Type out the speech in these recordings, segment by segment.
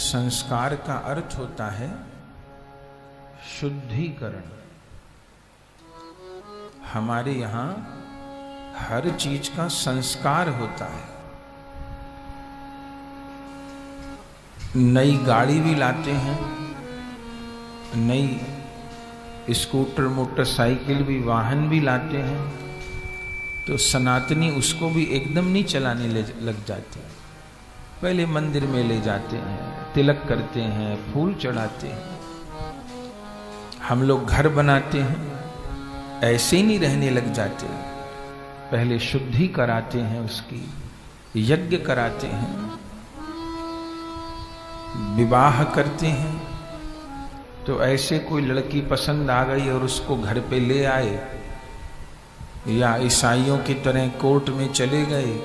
संस्कार का अर्थ होता है शुद्धिकरण। हमारे यहाँ हर चीज का संस्कार होता है। नई गाड़ी भी लाते हैं, नई स्कूटर मोटरसाइकिल भी, वाहन भी लाते हैं, तो सनातनी उसको भी एकदम नहीं चलाने लग जाते हैं। पहले मंदिर में ले जाते हैं, तिलक करते हैं, फूल चढ़ाते हैं। हम लोग घर बनाते हैं, ऐसे ही नहीं रहने लग जाते। पहले शुद्धि कराते हैं, उसकी यज्ञ कराते हैं, विवाह करते हैं। तो ऐसे कोई लड़की पसंद आ गई और उसको घर पे ले आए, या ईसाइयों की तरह कोर्ट में चले गए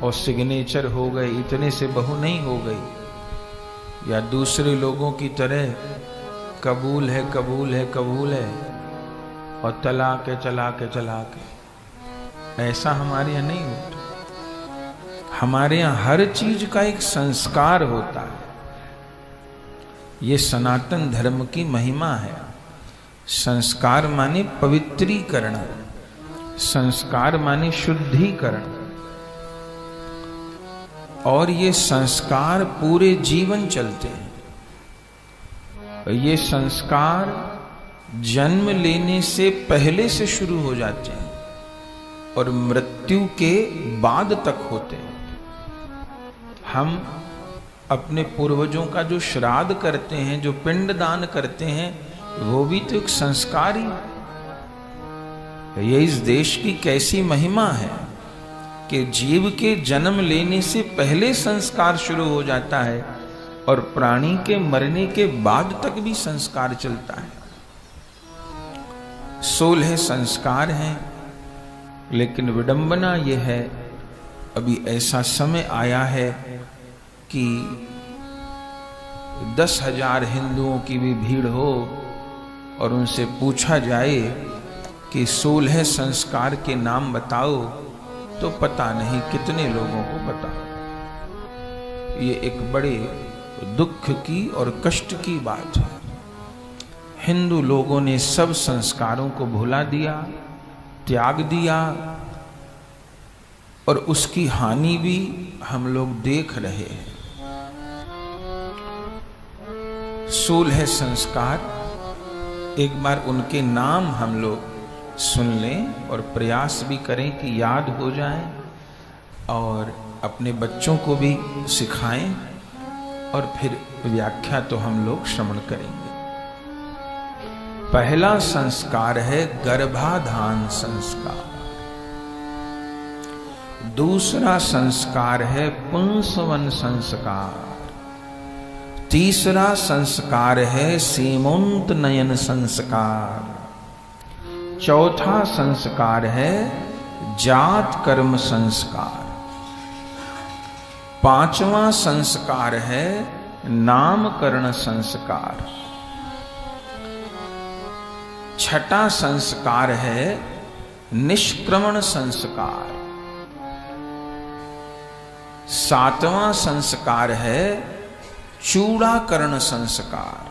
और सिग्नेचर हो गए, इतने से बहू नहीं हो गई। या दूसरे लोगों की तरह कबूल है कबूल है कबूल है और चला के ऐसा हमारे यहाँ नहीं होता। हमारे यहाँ हर चीज का एक संस्कार होता है। ये सनातन धर्म की महिमा है। संस्कार माने पवित्रीकरण, संस्कार माने शुद्धिकरण। और ये संस्कार पूरे जीवन चलते हैं। ये संस्कार जन्म लेने से पहले से शुरू हो जाते हैं और मृत्यु के बाद तक होते हैं। हम अपने पूर्वजों का जो श्राद्ध करते हैं, जो पिंड दान करते हैं, वो भी तो एक संस्कार ही है। ये इस देश की कैसी महिमा है कि जीव के जन्म लेने से पहले संस्कार शुरू हो जाता है और प्राणी के मरने के बाद तक भी संस्कार चलता है। 16 संस्कार हैं, लेकिन विडंबना यह है, अभी ऐसा समय आया है कि 10,000 हिंदुओं की भी भीड़ हो और उनसे पूछा जाए कि 16 संस्कार के नाम बताओ, तो पता नहीं कितने लोगों को पता। ये एक बड़े दुख की और कष्ट की बात है। हिंदू लोगों ने सब संस्कारों को भुला दिया, त्याग दिया, और उसकी हानि भी हम लोग देख रहे हैं। 16 संस्कार, एक बार उनके नाम हम लोग सुन लें और प्रयास भी करें कि याद हो जाए, और अपने बच्चों को भी सिखाएं, और फिर व्याख्या तो हम लोग श्रवण करेंगे। पहला संस्कार है गर्भाधान संस्कार। दूसरा संस्कार है पुंसवन संस्कार। तीसरा संस्कार है सीमोंत नयन संस्कार। चौथा संस्कार है जात कर्म संस्कार। पांचवा संस्कार है नामकरण संस्कार। छठा संस्कार है निष्क्रमण संस्कार। सातवां संस्कार है चूड़ाकरण संस्कार।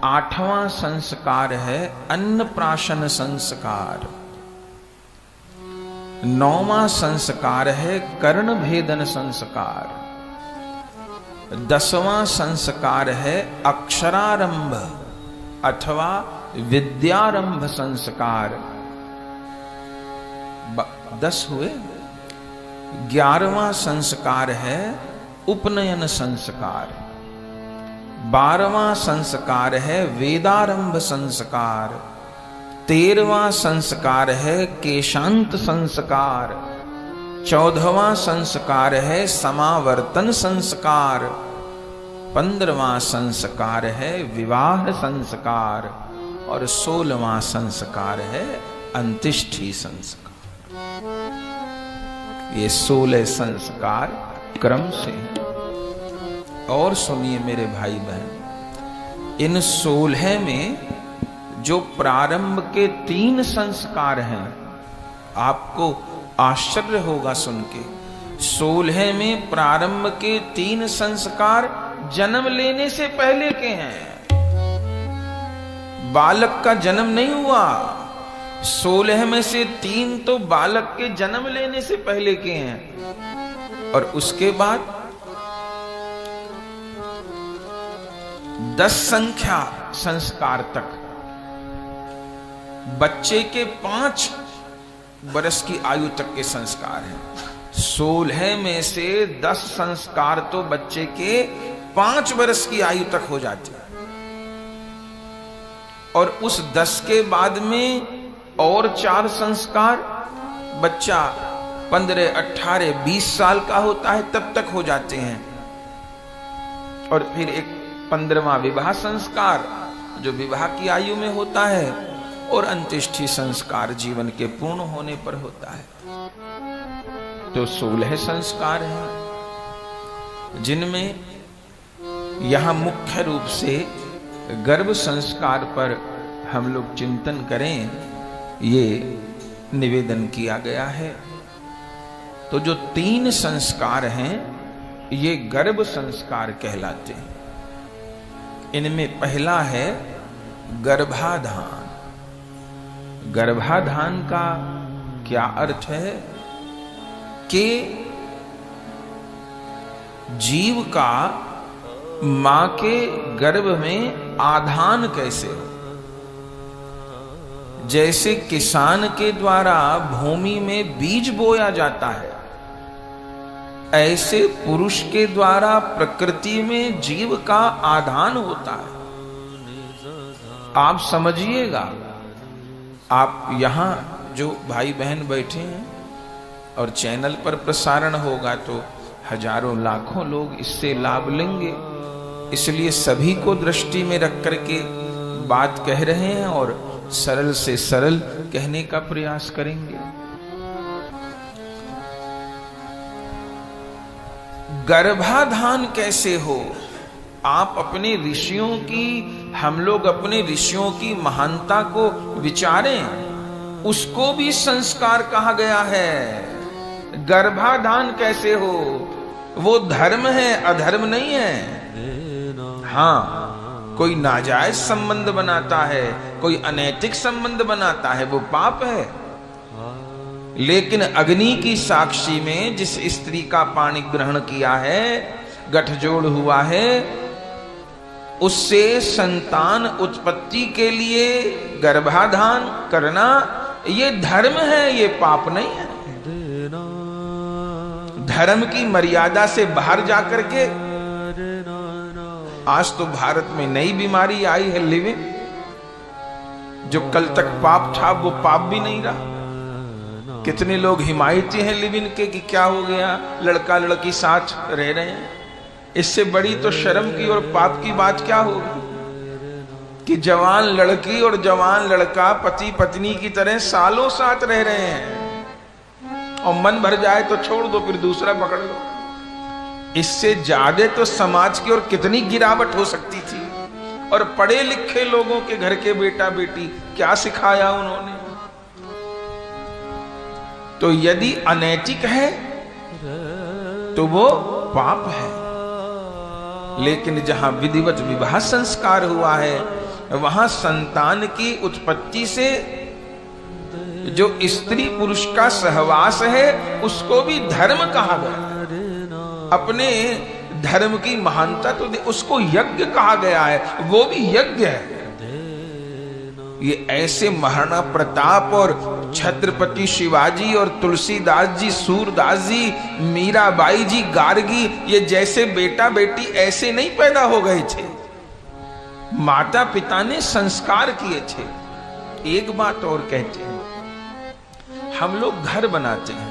आठवां संस्कार है अन्नप्राशन संस्कार। नौवां संस्कार है कर्ण भेदन संस्कार। 10वां संस्कार है अक्षरारंभ अथवा विद्यारंभ संस्कार। 10 हुए। 11वां संस्कार है उपनयन संस्कार। 12वां संस्कार है वेदारंभ संस्कार। 13वां संस्कार है केशांत संस्कार। 14वां संस्कार है समावर्तन संस्कार। 15वां संस्कार है विवाह संस्कार। और 16वां संस्कार है अंत्येष्टि संस्कार। ये 16 संस्कार क्रम से। और सुनिए मेरे भाई बहन, इन 16 में जो प्रारंभ के 3 संस्कार हैं, आपको आश्चर्य होगा सुन के। 16वें प्रारंभ के 3 संस्कार जन्म लेने से पहले के हैं। बालक का जन्म नहीं हुआ, 16 में से 3 तो बालक के जन्म लेने से पहले के हैं। और उसके बाद 10 संख्या संस्कार तक बच्चे के 5 वर्ष की आयु तक के संस्कार हैं। 16 में से 10 संस्कार तो बच्चे के 5 वर्ष की आयु तक हो जाते हैं। और उस 10 के बाद में और 4 संस्कार बच्चा 15, 18, 20 साल का होता है तब तक हो जाते हैं। और फिर एक 15वां विवाह संस्कार जो विवाह की आयु में होता है, और अंत्येष्टि संस्कार जीवन के पूर्ण होने पर होता है। तो 16 संस्कार हैं, जिनमें यहां मुख्य रूप से गर्भ संस्कार पर हम लोग चिंतन करें, ये निवेदन किया गया है। तो जो 3 संस्कार हैं ये गर्भ संस्कार कहलाते हैं। इनमें पहला है गर्भाधान। गर्भाधान का क्या अर्थ है कि जीव का मां के गर्भ में आधान कैसे हो। जैसे किसान के द्वारा भूमि में बीज बोया जाता है, ऐसे पुरुष के द्वारा प्रकृति में जीव का आधान होता है। आप समझिएगा, आप यहां जो भाई बहन बैठे हैं और चैनल पर प्रसारण होगा तो हजारों लाखों लोग इससे लाभ लेंगे। इसलिए सभी को दृष्टि में रख करके बात कह रहे हैं और सरल से सरल कहने का प्रयास करेंगे। गर्भाधान कैसे हो, आप अपने ऋषियों की, हम लोग अपने ऋषियों की महानता को विचारें। उसको भी संस्कार कहा गया है। गर्भाधान कैसे हो, वो धर्म है, अधर्म नहीं है। हाँ, कोई नाजायज संबंध बनाता है, कोई अनैतिक संबंध बनाता है, वो पाप है। लेकिन अग्नि की साक्षी में जिस स्त्री का पानी ग्रहण किया है, गठजोड़ हुआ है, उससे संतान उत्पत्ति के लिए गर्भाधान करना ये धर्म है, ये पाप नहीं है। धर्म की मर्यादा से बाहर जाकर के आज तो भारत में नई बीमारी आई है लिविंग, जो कल तक पाप था वो पाप भी नहीं रहा। कितने लोग हिमायती हैं लिविंग के कि क्या हो गया, लड़का लड़की साथ रह रहे हैं। इससे बड़ी तो शर्म की और पाप की बात क्या होगी कि जवान लड़की और जवान लड़का पति पत्नी की तरह सालों साथ रह रहे हैं, और मन भर जाए तो छोड़ दो, फिर दूसरा पकड़ लो। इससे ज्यादा तो समाज की ओर कितनी गिरावट हो सकती थी। और पढ़े लिखे लोगों के घर के बेटा बेटी क्या सिखाया उन्होंने। तो यदि अनैतिक है तो वो पाप है। लेकिन जहां विधिवत विवाह संस्कार हुआ है, वहां संतान की उत्पत्ति से जो स्त्री पुरुष का सहवास है उसको भी धर्म कहा गया। अपने धर्म की महानता तो उसको यज्ञ कहा गया है, वो भी यज्ञ है। ये ऐसे महाराणा प्रताप और छत्रपति शिवाजी और तुलसीदास जी, सूरदास जी, मीराबाई जी, गार्गी, ये जैसे बेटा बेटी ऐसे नहीं पैदा हो गए थे। माता पिता ने संस्कार किए थे। एक बात और कहते हैं, हम लोग घर बनाते हैं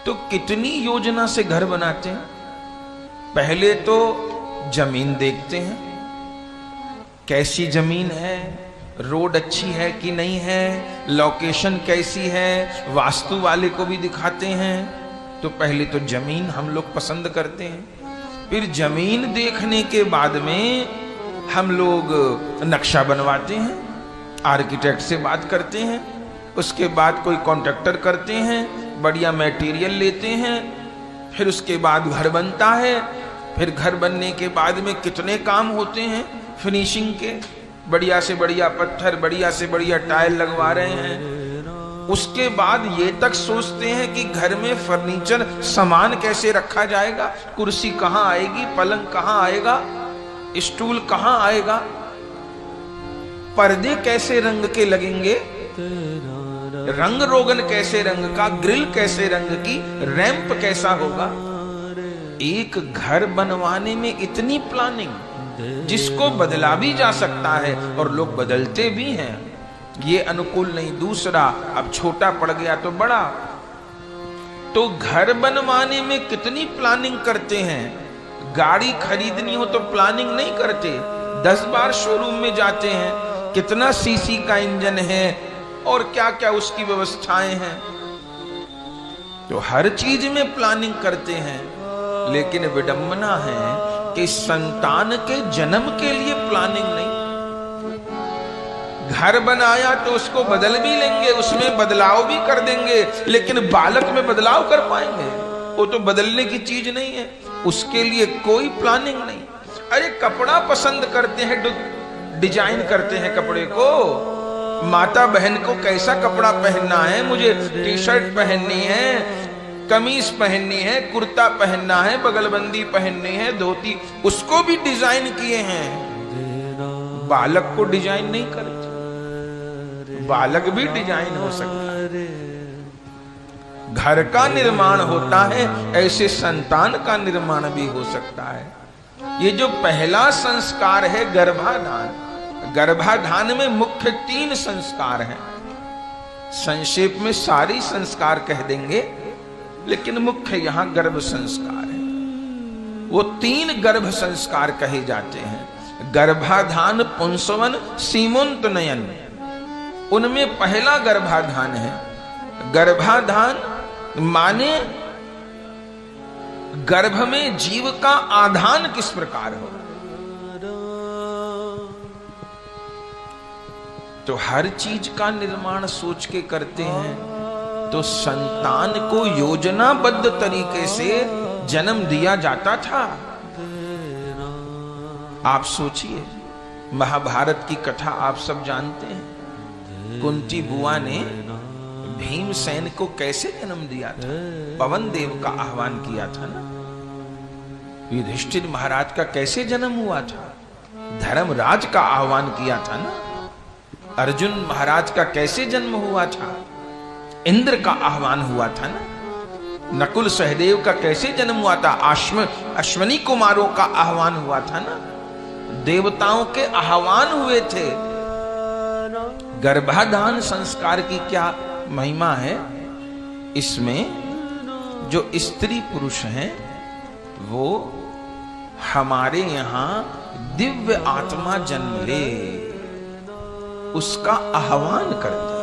तो कितनी योजना से घर बनाते हैं। पहले तो जमीन देखते हैं, कैसी जमीन है, रोड अच्छी है कि नहीं है, लोकेशन कैसी है, वास्तु वाले को भी दिखाते हैं। तो पहले तो जमीन हम लोग पसंद करते हैं, फिर जमीन देखने के बाद में हम लोग नक्शा बनवाते हैं, आर्किटेक्ट से बात करते हैं, उसके बाद कोई कॉन्ट्रैक्टर करते हैं, बढ़िया मटेरियल लेते हैं, फिर उसके बाद घर बनता है, फिर घर बनने के बाद में कितने काम होते हैं फिनिशिंग के, बढ़िया से बढ़िया पत्थर, बढ़िया से बढ़िया टाइल लगवा रहे हैं। उसके बाद ये तक सोचते हैं कि घर में फर्नीचर सामान कैसे रखा जाएगा, कुर्सी कहाँ आएगी, पलंग कहाँ आएगा, स्टूल कहाँ आएगा, पर्दे कैसे रंग के लगेंगे, रंग रोगन कैसे रंग का, ग्रिल कैसे रंग की, रैंप कैसा होगा। एक घर बनवाने में इतनी प्लानिंग, जिसको बदला भी जा सकता है और लोग बदलते भी हैं। ये अनुकूल नहीं, दूसरा अब छोटा पड़ गया तो बड़ा। तो घर बनवाने में कितनी प्लानिंग करते हैं। गाड़ी खरीदनी हो तो प्लानिंग नहीं करते, 10 बार शोरूम में जाते हैं, कितना सीसी का इंजन है और क्या क्या उसकी व्यवस्थाएं हैं। तो हर चीज में प्लानिंग करते हैं, लेकिन विडंबना है कि संतान के जन्म के लिए प्लानिंग नहीं। घर बनाया तो उसको बदल भी लेंगे, उसमें बदलाव भी कर देंगे, लेकिन बालक में बदलाव कर पाएंगे? वो तो बदलने की चीज नहीं है, उसके लिए कोई प्लानिंग नहीं। अरे कपड़ा पसंद करते हैं, डिजाइन करते हैं कपड़े को, माता बहन को कैसा कपड़ा पहनना है, मुझे टी शर्ट पहननी है, कमीज पहननी है, कुर्ता पहनना है, बगलबंदी पहननी है, धोती, उसको भी डिजाइन किए हैं। बालक को डिजाइन नहीं करते, बालक भी डिजाइन हो सकता है। घर का निर्माण होता है, ऐसे संतान का निर्माण भी हो सकता है। ये जो पहला संस्कार है गर्भाधान, गर्भाधान में मुख्य 3 संस्कार हैं। संक्षेप में सारी संस्कार कह देंगे, लेकिन मुख्य यहां गर्भ संस्कार है। वो 3 गर्भ संस्कार कहे जाते हैं, गर्भाधान, पुंसवन, सीमोन्तनयन। उनमें पहला गर्भाधान है। गर्भाधान माने गर्भ में जीव का आधान किस प्रकार हो। तो हर चीज का निर्माण सोच के करते हैं। तो संतान को योजनाबद्ध तरीके से जन्म दिया जाता था। आप सोचिए, महाभारत की कथा आप सब जानते हैं। कुंती बुआ ने भीमसेन को कैसे जन्म दिया था, पवन देव का आह्वान किया था ना। युधिष्ठिर महाराज का कैसे जन्म हुआ था, धर्मराज का आह्वान किया था ना। अर्जुन महाराज का कैसे जन्म हुआ था, इंद्र का आह्वान हुआ था ना। नकुल सहदेव का कैसे जन्म हुआ था, अश्वनी कुमारों का आह्वान हुआ था ना। देवताओं के आह्वान हुए थे। गर्भाधान संस्कार की क्या महिमा है। इसमें जो स्त्री पुरुष हैं वो हमारे यहां दिव्य आत्मा जन्म ले, उसका आह्वान करते।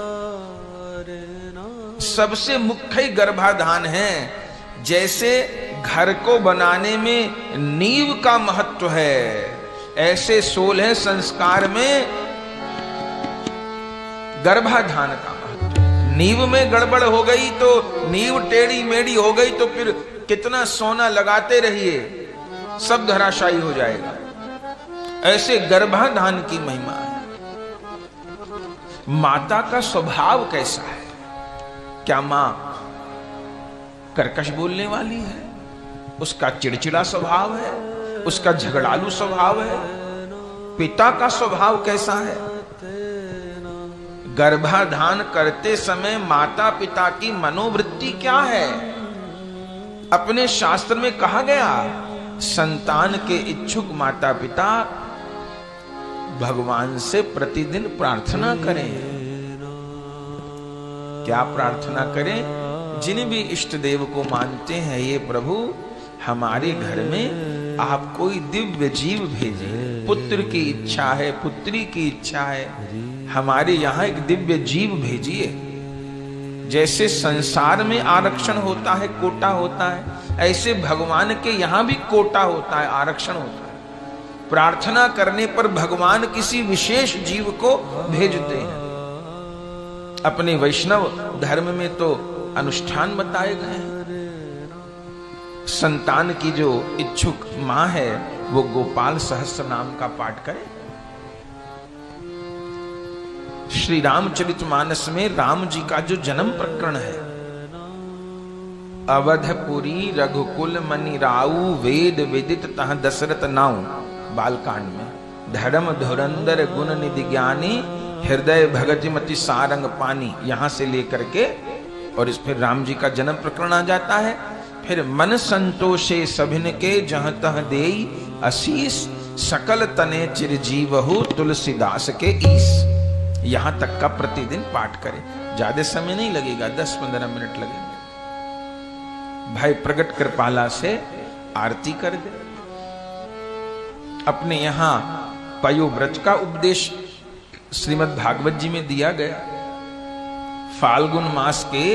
सबसे मुख्य गर्भाधान है। जैसे घर को बनाने में नींव का महत्व है, ऐसे 16 संस्कार में गर्भाधान का महत्व। नींव में गड़बड़ हो गई तो, नींव टेढ़ी मेढ़ी हो गई तो फिर कितना सोना लगाते रहिए, सब धराशायी हो जाएगा। ऐसे गर्भाधान की महिमा है। माता का स्वभाव कैसा है? क्या मां कर्कश बोलने वाली है? उसका चिड़चिड़ा स्वभाव है? उसका झगड़ालू स्वभाव है? पिता का स्वभाव कैसा है? गर्भाधान करते समय माता पिता की मनोवृत्ति क्या है? अपने शास्त्र में कहा गया, संतान के इच्छुक माता पिता भगवान से प्रतिदिन प्रार्थना करें। क्या प्रार्थना करें? जिन भी इष्ट देव को मानते हैं, ये प्रभु हमारे घर में आप कोई दिव्य जीव भेजिए। पुत्र की इच्छा है, पुत्री की इच्छा है, हमारे यहाँ एक दिव्य जीव भेजिए। जैसे संसार में आरक्षण होता है, कोटा होता है, ऐसे भगवान के यहाँ भी कोटा होता है, आरक्षण होता है। प्रार्थना करने पर भगवान किसी विशेष जीव को भेजते हैं। अपने वैष्णव धर्म में तो अनुष्ठान बताए गए हैं। संतान की जो इच्छुक मां है वो गोपाल सहस्त्र नाम का पाठ करे। श्री रामचरितमानस में राम जी का जो जन्म प्रकरण है, अवधपुरी रघुकुल मनि राऊ वेद विदित तह दशरथ नाऊ, बालकांड में, धर्म धुरंधर गुण निधि ज्ञानी हृदय भगतिमति सारंग पानी, यहां से लेकर के और इस फिर राम जी का जन्म प्रकरण आ जाता है। फिर मन संतोषे सभिन के जहाँ तह देई असीस सकल तने चिरजीवहु तुलसीदास के ईस, यहां तक का प्रतिदिन पाठ करें। ज्यादा समय नहीं लगेगा, 10-15 मिनट लगेंगे। भाई प्रगट कृपाला से आरती कर दे। अपने यहां पयोव्रत का उपदेश श्रीमद् भागवत जी में दिया गया। फाल्गुन मास के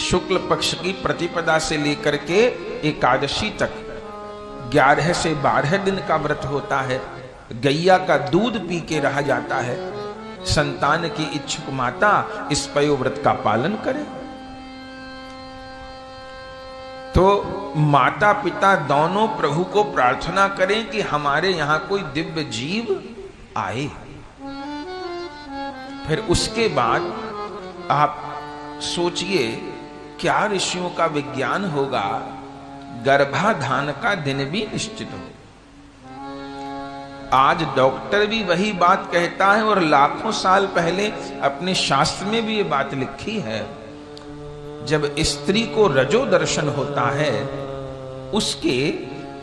शुक्ल पक्ष की प्रतिपदा से लेकर के एकादशी तक 11 से 12 दिन का व्रत होता है। गैया का दूध पी के रहा जाता है। संतान की इच्छुक माता इस पयोव्रत का पालन करे तो माता पिता दोनों प्रभु को प्रार्थना करें कि हमारे यहां कोई दिव्य जीव आए। फिर उसके बाद आप सोचिए क्या ऋषियों का विज्ञान होगा, गर्भाधान का दिन भी निश्चित हो। आज डॉक्टर भी वही बात कहता है और लाखों साल पहले अपने शास्त्र में भी ये बात लिखी है। जब स्त्री को रजो दर्शन होता है, उसके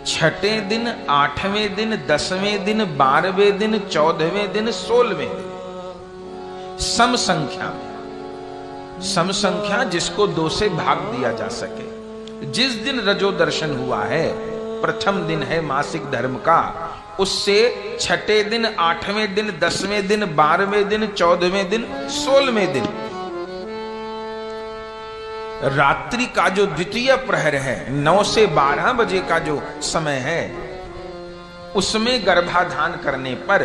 6ठे दिन, 8वें दिन, 10वें दिन, 12वें दिन, 14वें दिन, 16वें दिन, सम संख्या में, सम संख्या जिसको 2 से भाग दिया जा सके। जिस दिन रजो दर्शन हुआ है, प्रथम दिन है मासिक धर्म का, उससे 6ठे दिन, 8वें दिन, 10वें दिन, 12वें दिन, 14वें दिन, 16वें दिन, रात्रि का जो द्वितीय प्रहर है, 9 से 12 बजे का जो समय है, उसमें गर्भाधान करने पर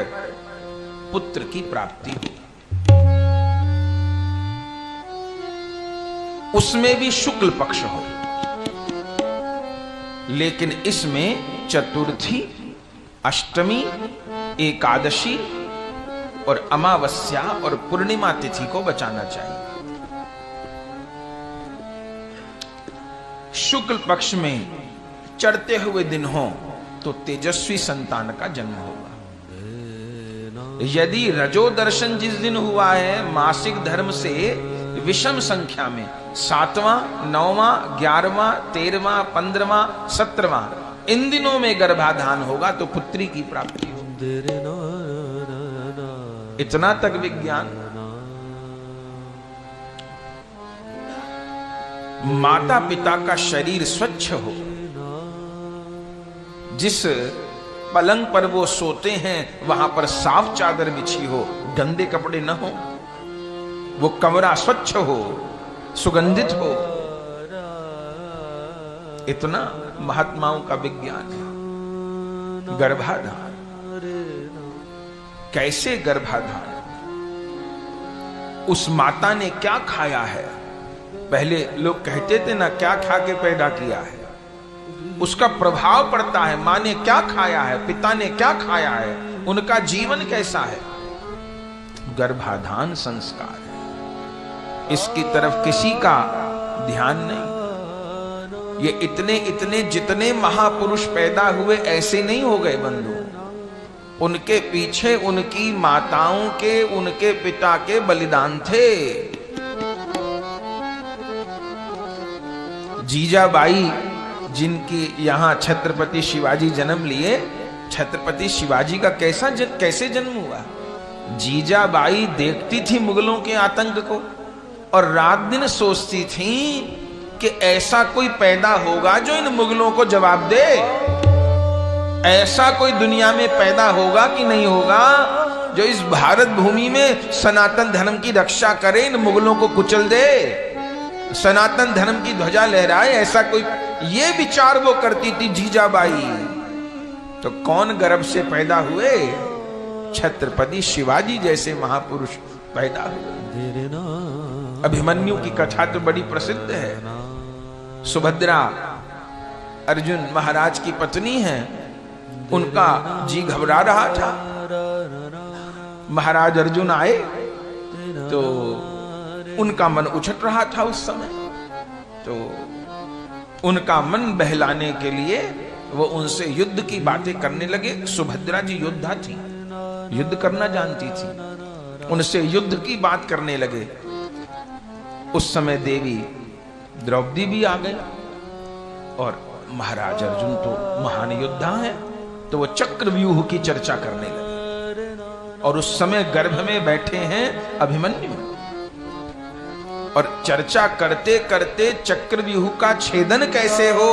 पुत्र की प्राप्ति हुई। उसमें भी शुक्ल पक्ष हो, लेकिन इसमें चतुर्थी, अष्टमी, एकादशी और अमावस्या और पूर्णिमा तिथि को बचाना चाहिए। शुक्ल पक्ष में चढ़ते हुए दिन हो तो तेजस्वी संतान का जन्म होगा। यदि रजो दर्शन जिस दिन हुआ है मासिक धर्म से विषम संख्या में, 7वां, 9वां, 11वां, 13वां, 15वां, 17वां, इन दिनों में गर्भाधान होगा तो पुत्री की प्राप्ति होगी। इतना तक विज्ञान। माता पिता का शरीर स्वच्छ हो, जिस पलंग पर वो सोते हैं वहां पर साफ चादर बिछी हो, गंदे कपड़े न हो, वो कमरा स्वच्छ हो, सुगंधित हो। इतना महात्माओं का विज्ञान है। गर्भाधान, कैसे गर्भाधान, उस माता ने क्या खाया है। पहले लोग कहते थे ना, क्या खा के पैदा किया है, उसका प्रभाव पड़ता है। माँ ने क्या खाया है, पिता ने क्या खाया है, उनका जीवन कैसा है। गर्भाधान संस्कार है, इसकी तरफ किसी का ध्यान नहीं। ये इतने जितने महापुरुष पैदा हुए ऐसे नहीं हो गए बंधु, उनके पीछे उनकी माताओं के, उनके पिता के बलिदान थे। जीजाबाई जिनकी यहां छत्रपति शिवाजी जन्म लिए, छत्रपति शिवाजी का कैसे जन्म हुआ। जीजाबाई देखती थी मुगलों के आतंक को और रात दिन सोचती थी कि ऐसा कोई पैदा होगा जो इन मुगलों को जवाब दे। ऐसा कोई दुनिया में पैदा होगा कि नहीं होगा जो इस भारत भूमि में सनातन धर्म की रक्षा करे, इन मुगलों को कुचल दे, सनातन धर्म की ध्वजा लहराए। ऐसा कोई, ये विचार वो करती थी जीजाबाई। तो कौन गर्भ से पैदा हुए? छत्रपति शिवाजी जैसे महापुरुष पैदा हुए। अभिमन्यु की कथा तो बड़ी प्रसिद्ध है। सुभद्रा अर्जुन महाराज की पत्नी हैं, उनका जी घबरा रहा था। महाराज अर्जुन आए तो उनका मन उछट रहा था उस समय, तो उनका मन बहलाने के लिए वो उनसे युद्ध की बातें करने लगे। सुभद्रा जी योद्धा थी, युद्ध करना जानती थी, उनसे युद्ध की बात करने लगे। उस समय देवी द्रौपदी भी आ गई और महाराज अर्जुन तो महान योद्धा हैं, तो वो चक्रव्यूह की चर्चा करने लगे। और उस समय गर्भ में बैठे हैं अभिमन्यु, और चर्चा करते करते चक्रव्यूह का छेदन कैसे हो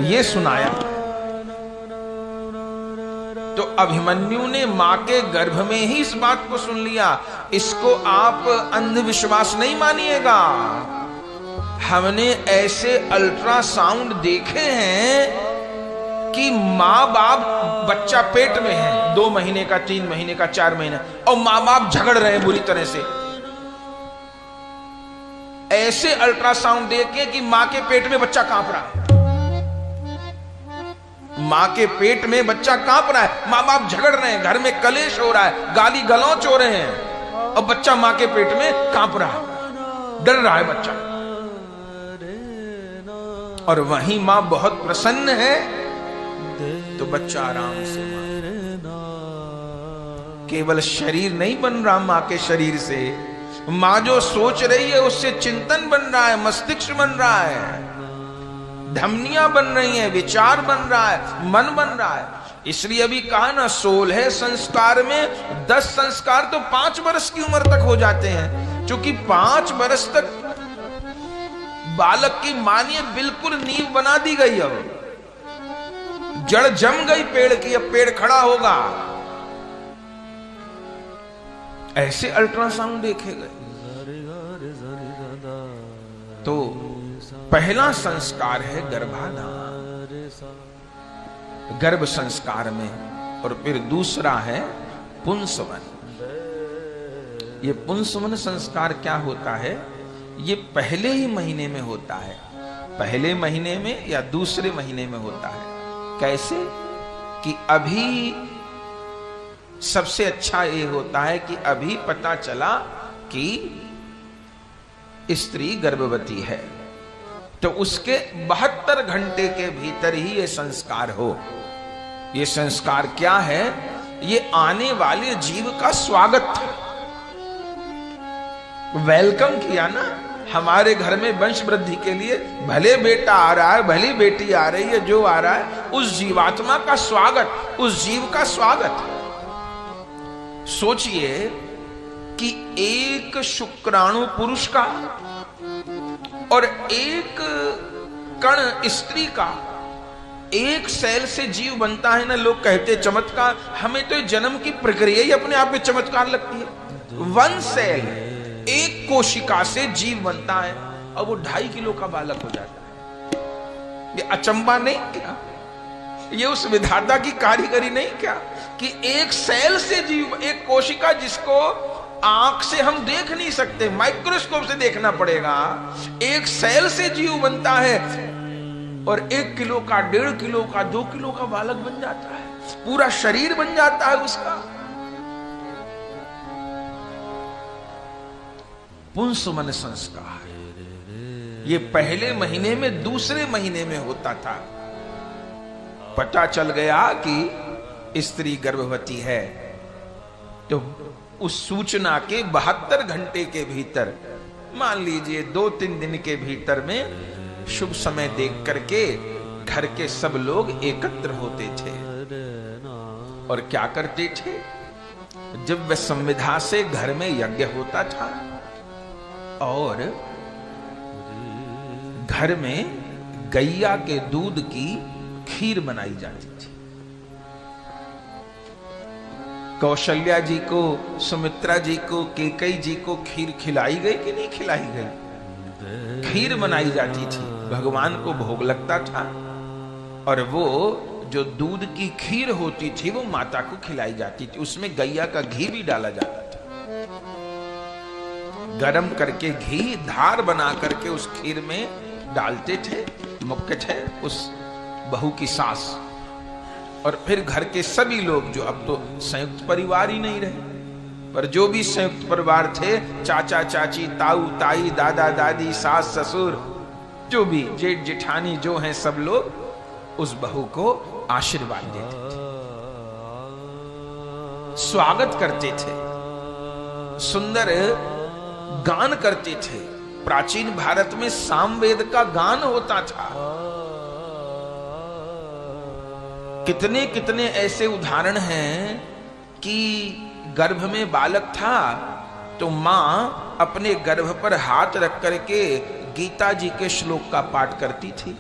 ये सुनाया। तो अभिमन्यु ने मां के गर्भ में ही इस बात को सुन लिया। इसको आप अंधविश्वास नहीं मानिएगा, हमने ऐसे अल्ट्रासाउंड देखे हैं कि माँ बाप, बच्चा पेट में है 2 महीने का, 3 महीने का, 4 महीने, और माँ बाप झगड़ रहे हैं बुरी तरह से। ऐसे अल्ट्रासाउंड देखे कि माँ के पेट में बच्चा कांप रहा है, माँ के पेट में बच्चा कांप रहा है, माँ बाप झगड़ रहे हैं, घर में कलेश हो रहा है, गाली गलौच हो रहे हैं, और बच्चा माँ के पेट में कांप रहा है, डर रहा है बच्चा। और वहीं माँ बहुत प्रसन्न है तो बच्चा आराम से, केवल शरीर नहीं बन रहा माँ के शरीर से, माँ जो सोच रही है उससे चिंतन बन रहा है, मस्तिष्क बन रहा है, धमनियां बन रही हैं, विचार बन रहा है, मन बन रहा है। इसलिए अभी कहा ना 16 संस्कार में 10 संस्कार तो 5 वर्ष की उम्र तक हो जाते हैं, क्योंकि 5 वर्ष तक बालक की मानिए बिल्कुल नींव बना दी गई, अब जड़ जम गई पेड़ की, अब पेड़ खड़ा होगा। ऐसे अल्ट्रासाउंड देखे गए। तो पहला संस्कार है गर्भाधान, गर्भ संस्कार में, और फिर दूसरा है पुंसवन। ये पुंसवन संस्कार क्या होता है? ये पहले ही महीने में होता है, पहले महीने में या दूसरे महीने में होता है। कैसे? कि अभी सबसे अच्छा ये होता है कि अभी पता चला कि स्त्री गर्भवती है, तो उसके 72 घंटे के भीतर ही ये संस्कार हो। ये संस्कार क्या है? ये आने वाले जीव का स्वागत था, वेलकम किया ना। हमारे घर में वंश वृद्धि के लिए भले बेटा आ रहा है, भली बेटी आ रही है, जो आ रहा है उस जीवात्मा का स्वागत, उस जीव का स्वागत। सोचिए कि एक शुक्राणु पुरुष का और एक कण स्त्री का, एक सेल से जीव बनता है ना। लोग कहते चमत्कार, हमें तो जन्म की प्रक्रिया ही अपने आप में चमत्कार लगती है। 1 सेल, एक कोशिका से जीव बनता है और वो 2.5 किलो का बालक हो जाता है। ये अचंबा नहीं क्या? ये उस विधाता की कारीगरी नहीं क्या कि एक सेल से जीव, एक कोशिका जिसको आंख से हम देख नहीं सकते, माइक्रोस्कोप से देखना पड़ेगा, एक सेल से जीव बनता है और 1 किलो का, 1.5 किलो का, 2 किलो का बालक बन जाता है, पूरा शरीर बन जाता है उसका। पुंसवन संस्कार ये पहले महीने में, दूसरे महीने में होता था। पता चल गया कि स्त्री गर्भवती है, तो उस सूचना के 72 घंटे के भीतर, मान लीजिए 2-3 दिन के भीतर में शुभ समय देख करके घर के सब लोग एकत्र होते थे और क्या करते थे? जब वह संविधा से घर में यज्ञ होता था और घर में गैया के दूध की खीर बनाई जाती थी। कौशल्या जी को, सुमित्रा जी को, कैकेयी जी को खीर खिलाई गई कि नहीं खिलाई गई? खीर बनाई जाती थी, भगवान को भोग लगता था, और वो जो दूध की खीर होती थी वो माता को खिलाई जाती थी। उसमें गैया का घी भी डाला जाता था। गरम करके घी धार बना करके उस खीर में डालते थे, मुख्य थे उस बहू की सास, और फिर घर के सभी लोग, जो अब तो संयुक्त परिवार ही नहीं रहे, पर जो भी संयुक्त परिवार थे, चाचा चाची, ताऊ ताई, दादा दादी, सास ससुर, जो भी जेठ जेठानी जो हैं, सब लोग उस बहू को आशीर्वाद देते थे, स्वागत करते थे, सुंदर गान करते थे। प्राचीन भारत में सामवेद का गान होता था। कितने कितने ऐसे उदाहरण हैं कि गर्भ में बालक था तो मां अपने गर्भ पर हाथ रख करके गीता जी के श्लोक का पाठ करती थी।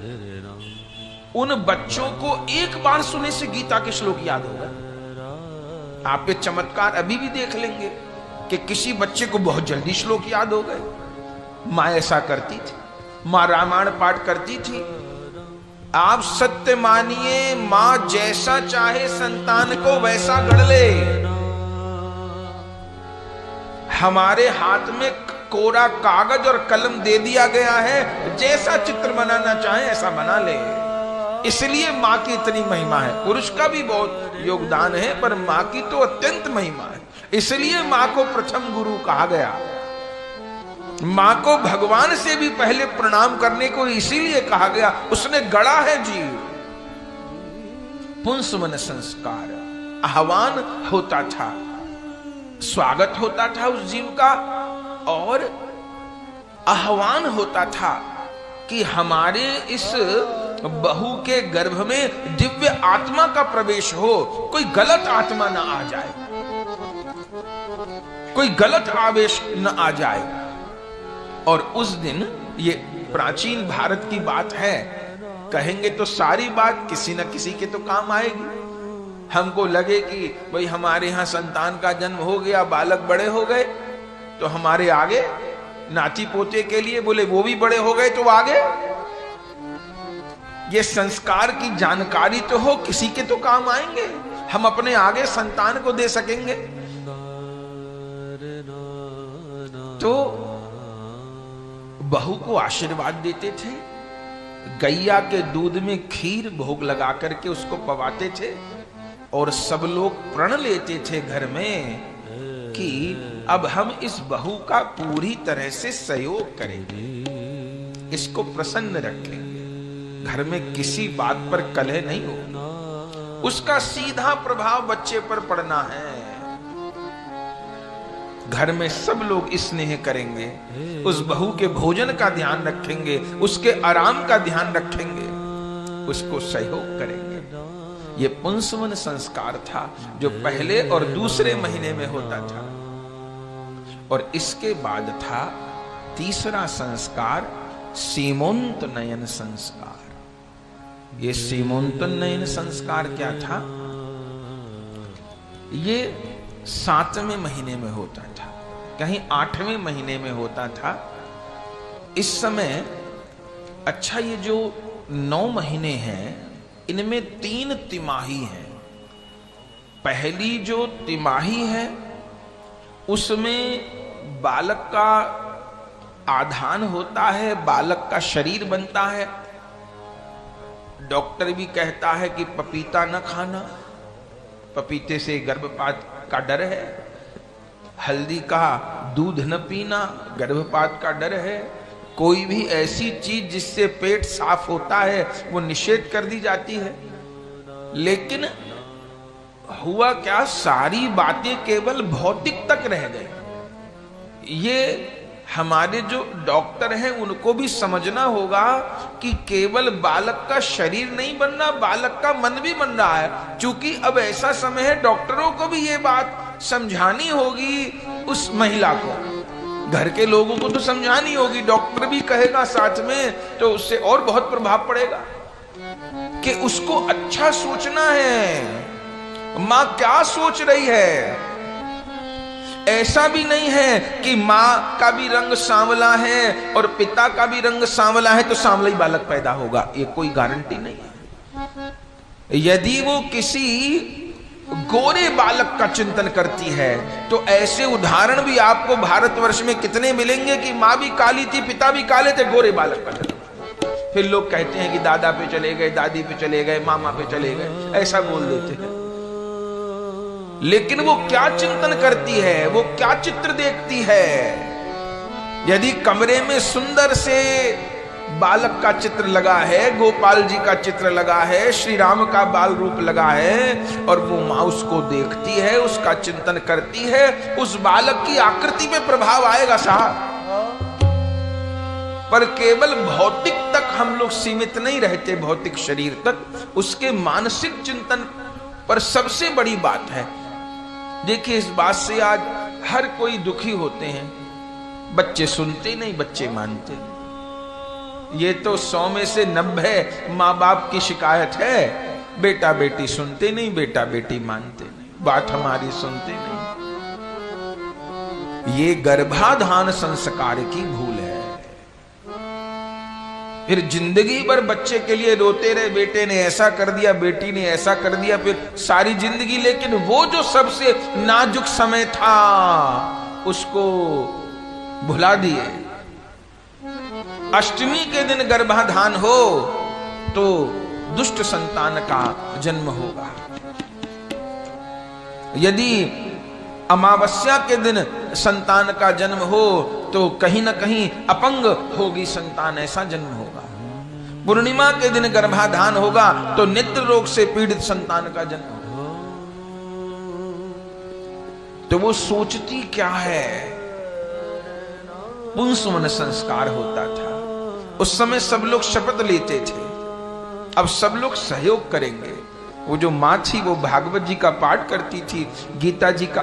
उन बच्चों को एक बार सुने से गीता के श्लोक याद होगा। आप ये चमत्कार अभी भी देख लेंगे कि किसी बच्चे को बहुत जल्दी श्लोक याद हो गए। मां ऐसा करती थी, मां रामायण पाठ करती थी। आप सत्य मानिए, मां जैसा चाहे संतान को वैसा गढ़ ले। हमारे हाथ में कोरा कागज और कलम दे दिया गया है, जैसा चित्र बनाना चाहे ऐसा बना ले। इसलिए मां की इतनी महिमा है। पुरुष का भी बहुत योगदान है, पर मां की तो अत्यंत महिमा है। इसलिए मां को प्रथम गुरु कहा गया। मां को भगवान से भी पहले प्रणाम करने को इसीलिए कहा गया, उसने गढ़ा है जीव। पुंसवन संस्कार, आह्वान होता था, स्वागत होता था उस जीव का, और आह्वान होता था कि हमारे इस बहू के गर्भ में दिव्य आत्मा का प्रवेश हो, कोई गलत आत्मा ना आ जाए, कोई गलत आवेश न आ जाए। और उस दिन, ये प्राचीन भारत की बात है, कहेंगे तो सारी बात किसी न किसी के तो काम आएगी। हमको लगे कि भाई हमारे यहां संतान का जन्म हो गया, बालक बड़े हो गए, तो हमारे आगे नाती पोते के लिए बोले वो भी बड़े हो गए तो आगे। ये संस्कार की जानकारी तो हो, किसी के तो काम आएंगे, हम अपने आगे संतान को दे सकेंगे। तो बहू को आशीर्वाद देते थे, गैया के दूध में खीर भोग लगा करके उसको पवाते थे, और सब लोग प्रण लेते थे घर में कि अब हम इस बहू का पूरी तरह से सहयोग करेंगे, इसको प्रसन्न रखेंगे, घर में किसी बात पर कलह नहीं हो, उसका सीधा प्रभाव बच्चे पर पड़ना है। घर में सब लोग स्नेह करेंगे, उस बहू के भोजन का ध्यान रखेंगे, उसके आराम का ध्यान रखेंगे, उसको सहयोग करेंगे। ये पुंसवन संस्कार था जो पहले और दूसरे महीने में होता था। और इसके बाद था तीसरा संस्कार, सीमोंत नयन संस्कार। ये सीमोंत नयन संस्कार क्या था? ये 7वें महीने में होता था, कहीं 8वें महीने में होता था। इस समय अच्छा, ये जो 9 महीने हैं, इनमें 3 तिमाही हैं। पहली जो तिमाही है उसमें बालक का आधान होता है, बालक का शरीर बनता है। डॉक्टर भी कहता है कि पपीता न खाना, पपीते से गर्भपात का डर है। हल्दी का दूध न पीना, गर्भपात का डर है। कोई भी ऐसी चीज जिससे पेट साफ होता है वो निषेध कर दी जाती है। लेकिन हुआ क्या, सारी बातें केवल भौतिक तक रह गई। ये हमारे जो डॉक्टर हैं उनको भी समझना होगा कि केवल बालक का शरीर नहीं बनना, बालक का मन भी बन रहा है। क्योंकि अब ऐसा समय है, डॉक्टरों को भी ये बात समझानी होगी उस महिला को, घर के लोगों को तो समझानी होगी, डॉक्टर भी कहेगा साथ में, तो उससे और बहुत प्रभाव पड़ेगा कि उसको अच्छा सोचना है। मां क्या सोच रही है? ऐसा भी नहीं है कि मां का भी रंग सांवला है और पिता का भी रंग सांवला है तो सांवला ही बालक पैदा होगा, ये कोई गारंटी नहीं है। यदि वो किसी गोरे बालक का चिंतन करती है तो ऐसे उदाहरण भी आपको भारतवर्ष में कितने मिलेंगे कि मां भी काली थी, पिता भी काले थे, गोरे बालक पैदा। फिर लोग कहते हैं कि दादा पे चले गए, दादी पे चले गए, मामा पे चले गए, ऐसा बोल देते हैं। लेकिन वो क्या चिंतन करती है, वो क्या चित्र देखती है? यदि कमरे में सुंदर से बालक का चित्र लगा है, गोपाल जी का चित्र लगा है, श्री राम का बाल रूप लगा है, और वो माँ उसको देखती है, उसका चिंतन करती है, उस बालक की आकृति पे प्रभाव आएगा साहब। पर केवल भौतिक तक हम लोग सीमित नहीं रहते, भौतिक शरीर तक, उसके मानसिक चिंतन पर सबसे बड़ी बात है। देखिए, इस बात से आज हर कोई दुखी होते हैं, बच्चे सुनते नहीं, बच्चे मानते नहीं। ये तो 100 में से 90 माँ बाप की शिकायत है, बेटा बेटी सुनते नहीं, बेटा बेटी मानते नहीं, बात हमारी सुनते नहीं। ये गर्भाधान संस्कार की भूल है। फिर जिंदगी भर बच्चे के लिए रोते रहे, बेटे ने ऐसा कर दिया, बेटी ने ऐसा कर दिया, फिर सारी जिंदगी। लेकिन वो जो सबसे नाजुक समय था उसको भुला दिए। अष्टमी के दिन गर्भाधान हो तो दुष्ट संतान का जन्म होगा, यदि अमावस्या के दिन संतान का जन्म हो तो कहीं ना कहीं अपंग होगी संतान, ऐसा जन्म होगा। पूर्णिमा के दिन गर्भाधान होगा तो नेत्र रोग से पीड़ित संतान का जन्म होगा। तो वो सोचती क्या है? पुंसवन संस्कार होता था। उस समय सब लोग शपथ लेते थे, अब सब लोग सहयोग करेंगे। वो जो माँ थी वो भागवत जी का पाठ करती थी, गीता जी का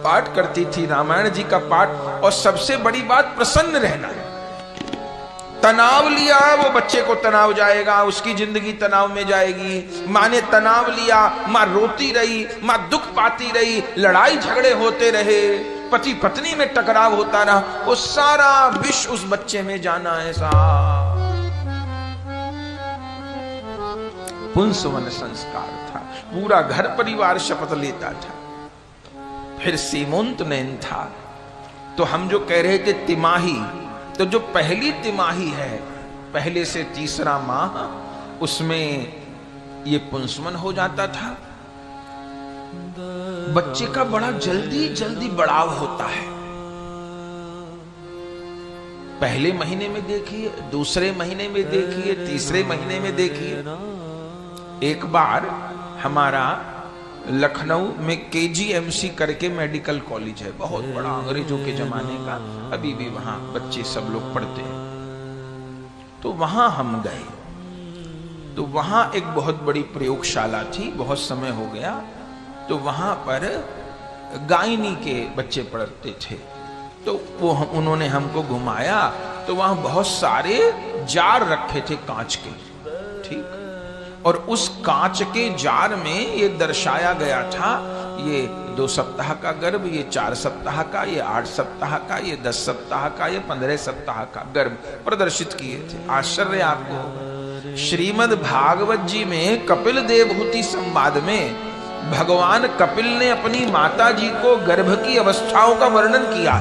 पाठ करती थी, रामायण जी का पाठ, और सबसे बड़ी बात प्रसन्न रहना है। तनाव लिया वो बच्चे को तनाव जाएगा, उसकी जिंदगी तनाव में जाएगी। माँ ने तनाव लिया, माँ रोती रही, माँ दुख पाती रही, लड़ाई झगड़े होते रहे, पति पत्नी में टकराव होता रहा, वो सारा विष उस बच्चे में जाना है साहब। पुंसवन संस्कार था, पूरा घर परिवार शपथ लेता था। फिर सीमोंत नयन था। तो हम जो कह रहे थे तिमाही, तो जो पहली तिमाही है, पहले से तीसरा माह, उसमें ये पुंसवन हो जाता था। बच्चे का बड़ा जल्दी जल्दी बढ़ाव होता है। पहले महीने में देखिए, दूसरे महीने में देखिए, तीसरे महीने में देखिए। एक बार हमारा लखनऊ में KGMC करके मेडिकल कॉलेज है, बहुत बड़ा, अंग्रेजों के जमाने का, अभी भी वहां बच्चे सब लोग पढ़ते हैं। तो वहां हम गए, तो वहां एक बहुत बड़ी प्रयोगशाला थी, बहुत समय हो गया। तो वहां पर गायनी के बच्चे पढ़ते थे। तो वो उन्होंने हमको घुमाया, तो वहां बहुत सारे जार रखे थे कांच के, ठीक। और उस कांच के जार में ये दर्शाया गया था, ये 2 सप्ताह का गर्भ, ये 4 सप्ताह का, ये 8 सप्ताह का, ये 10 सप्ताह का, ये 15 सप्ताह का गर्भ प्रदर्शित किए थे। आश्चर्य आपको होगा, श्रीमद् भागवत जी में कपिल देवहूति संवाद में भगवान कपिल ने अपनी माता जी को गर्भ की अवस्थाओं का वर्णन किया।